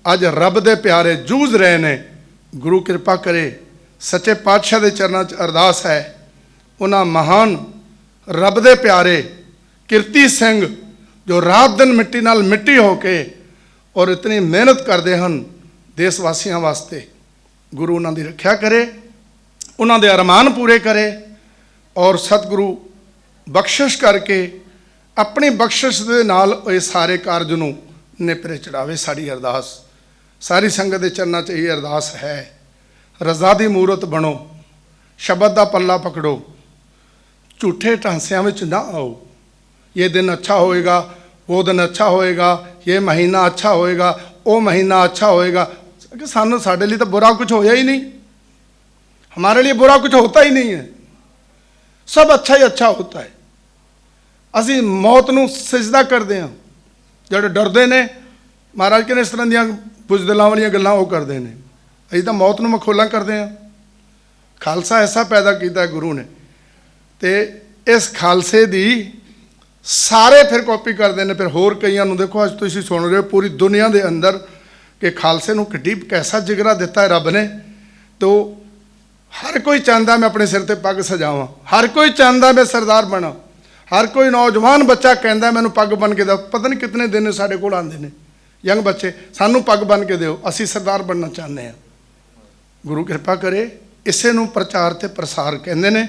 ਅੱਜ ਰੱਬ ਦੇ ਪਿਆਰੇ ਜੂਝ ਰਹੇ ਨੇ। ਗੁਰੂ ਕਿਰਪਾ ਕਰੇ। ਸੱਚੇ ਪਾਤਸ਼ਾਹ ਦੇ ਚਰਨਾਂ 'ਚ ਅਰਦਾਸ ਹੈ, ਉਹਨਾਂ ਮਹਾਨ ਰੱਬ ਦੇ ਪਿਆਰੇ ਕਿਰਤੀ ਸਿੰਘ ਜੋ ਰਾਤ ਦਿਨ ਮਿੱਟੀ ਨਾਲ ਮਿੱਟੀ ਹੋ ਕੇ ਔਰ ਇਤਨੀ ਮਿਹਨਤ ਕਰਦੇ ਹਨ ਦੇਸ਼ ਵਾਸੀਆਂ ਵਾਸਤੇ, ਗੁਰੂ ਉਹਨਾਂ ਦੀ ਰੱਖਿਆ ਕਰੇ, ਉਹਨਾਂ ਦੇ ਅਰਮਾਨ ਪੂਰੇ ਕਰੇ ਔਰ ਸਤਿਗੁਰੂ ਬਖਸ਼ਿਸ਼ ਕਰਕੇ ਆਪਣੀ ਬਖਸ਼ਿਸ਼ ਦੇ ਨਾਲ ਇਹ ਸਾਰੇ ਕਾਰਜ ਨੂੰ ਨਿਪਰੇ ਚੜਾਵੇ। ਸਾਡੀ ਅਰਦਾਸ ਸਾਰੀ ਸੰਗਤ ਦੇ ਚਰਨਾਂ 'ਚ ਇਹ ਅਰਦਾਸ ਹੈ। ਰਜ਼ਾ ਦੀ ਮੂਰਤ ਬਣੋ, ਸ਼ਬਦ ਦਾ ਪੱਲਾ ਪਕੜੋ, ਝੂਠੇ ਢਾਂਸਿਆਂ ਵਿੱਚ ਨਾ ਆਓ। ਇਹ ਦਿਨ ਅੱਛਾ ਹੋਏਗਾ, ਉਹ ਦਿਨ ਅੱਛਾ ਹੋਏਗਾ, ਇਹ ਮਹੀਨਾ ਅੱਛਾ ਹੋਏਗਾ, ਉਹ ਮਹੀਨਾ ਅੱਛਾ ਹੋਏਗਾ। कि ਸਾਡੇ ਲਈ ਤਾਂ बुरा कुछ होया ही नहीं, हमारे लिए बुरा कुछ होता ही नहीं है, सब अच्छा ही अच्छा होता है। ਅਸੀਂ ਮੌਤ ਨੂੰ ਸਜਦਾ ਕਰਦੇ ਹਾਂ। ਜਿਹੜੇ ਡਰਦੇ ਨੇ ਮਹਾਰਾਜ ਕਹਿੰਦੇ ਇਸ ਤਰ੍ਹਾਂ ਦੀਆਂ ਬੁਜ਼ਦਲਾਂ ਵਾਲੀਆਂ ਗੱਲਾਂ ਉਹ ਕਰਦੇ ਨੇ। ਅਸੀਂ ਤਾਂ ਮੌਤ ਨੂੰ ਮਖੌਲਾਂ ਕਰਦੇ ਹਾਂ। ਖਾਲਸਾ ਐਸਾ ਪੈਦਾ ਕੀਤਾ ਗੁਰੂ ਨੇ, ਤੇ ਇਸ ਖਾਲਸੇ ਦੀ ਸਾਰੇ ਫਿਰ ਕਾਪੀ ਕਰਦੇ ਨੇ। ਫਿਰ ਹੋਰ ਕਈਆਂ ਨੂੰ ਦੇਖੋ, ਅੱਜ ਤੁਸੀਂ ਸੁਣ ਰਹੇ ਹੋ ਪੂਰੀ ਦੁਨੀਆ ਦੇ ਅੰਦਰ ਕਿ ਖਾਲਸੇ ਨੂੰ ਕਿੱਡੀ ਕੈਸਾ ਜਿਗਰਾ ਦਿੱਤਾ ਹੈ ਰੱਬ ਨੇ। ਤੋ ਹਰ ਕੋਈ ਚਾਹੁੰਦਾ ਮੈਂ ਆਪਣੇ ਸਿਰ ਤੇ ਪੱਗ ਸਜਾਵਾਂ, ਹਰ ਕੋਈ ਚਾਹੁੰਦਾ ਮੈਂ ਸਰਦਾਰ ਬਣਾ, ਹਰ ਕੋਈ ਨੌਜਵਾਨ ਬੱਚਾ ਕਹਿੰਦਾ ਮੈਨੂੰ ਪੱਗ ਬਣ ਕੇ ਦਿਓ। ਪਤਾ ਨਹੀਂ ਕਿਤਨੇ ਦਿਨ ਸਾਡੇ ਕੋਲ ਆਉਂਦੇ ਨੇ ਯੰਗ ਬੱਚੇ, ਸਾਨੂੰ ਪੱਗ ਬਣ ਕੇ ਦਿਓ, ਅਸੀਂ ਸਰਦਾਰ ਬਣਨਾ ਚਾਹੁੰਦੇ ਹਾਂ। ਗੁਰੂ ਕਿਰਪਾ ਕਰੇ। ਇਸੇ ਨੂੰ ਪ੍ਰਚਾਰ ਤੇ ਪ੍ਰਸਾਰ ਕਹਿੰਦੇ ਨੇ,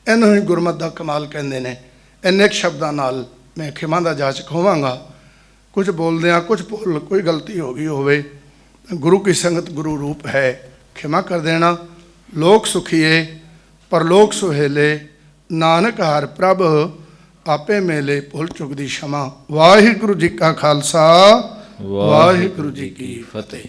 ਇਹਨੂੰ ਹੀ ਗੁਰਮਤ ਦਾ ਕਮਾਲ ਕਹਿੰਦੇ ਨੇ। ਇੰਨੇ ਕੁ ਸ਼ਬਦਾਂ ਨਾਲ ਮੈਂ ਖਿਮਾ ਦਾ ਜਾਚਕ ਹੋਵਾਂਗਾ। ਕੁਝ ਬੋਲਦਿਆਂ ਕੁਝ ਭੁੱਲ ਕੋਈ ਗਲਤੀ ਹੋ ਗਈ ਹੋਵੇ, ਗੁਰੂ ਕੀ ਸੰਗਤ ਗੁਰੂ ਰੂਪ ਹੈ, ਖਿਮਾ ਕਰ ਦੇਣਾ। ਲੋਕ ਸੁਖੀਏ ਪਰਲੋਕ ਸੁਹੇਲੇ, ਨਾਨਕ ਹਰਿ ਪ੍ਰਭ ਆਪੇ ਮੇਲੇ, ਭੁੱਲ ਚੁੱਕ ਦੀ क्षमा। ਵਾਹਿਗੁਰੂ ਜੀ ਕਾ ਖਾਲਸਾ, ਵਾਹਿਗੁਰੂ ਜੀ ਕੀ ਫਤਿਹ।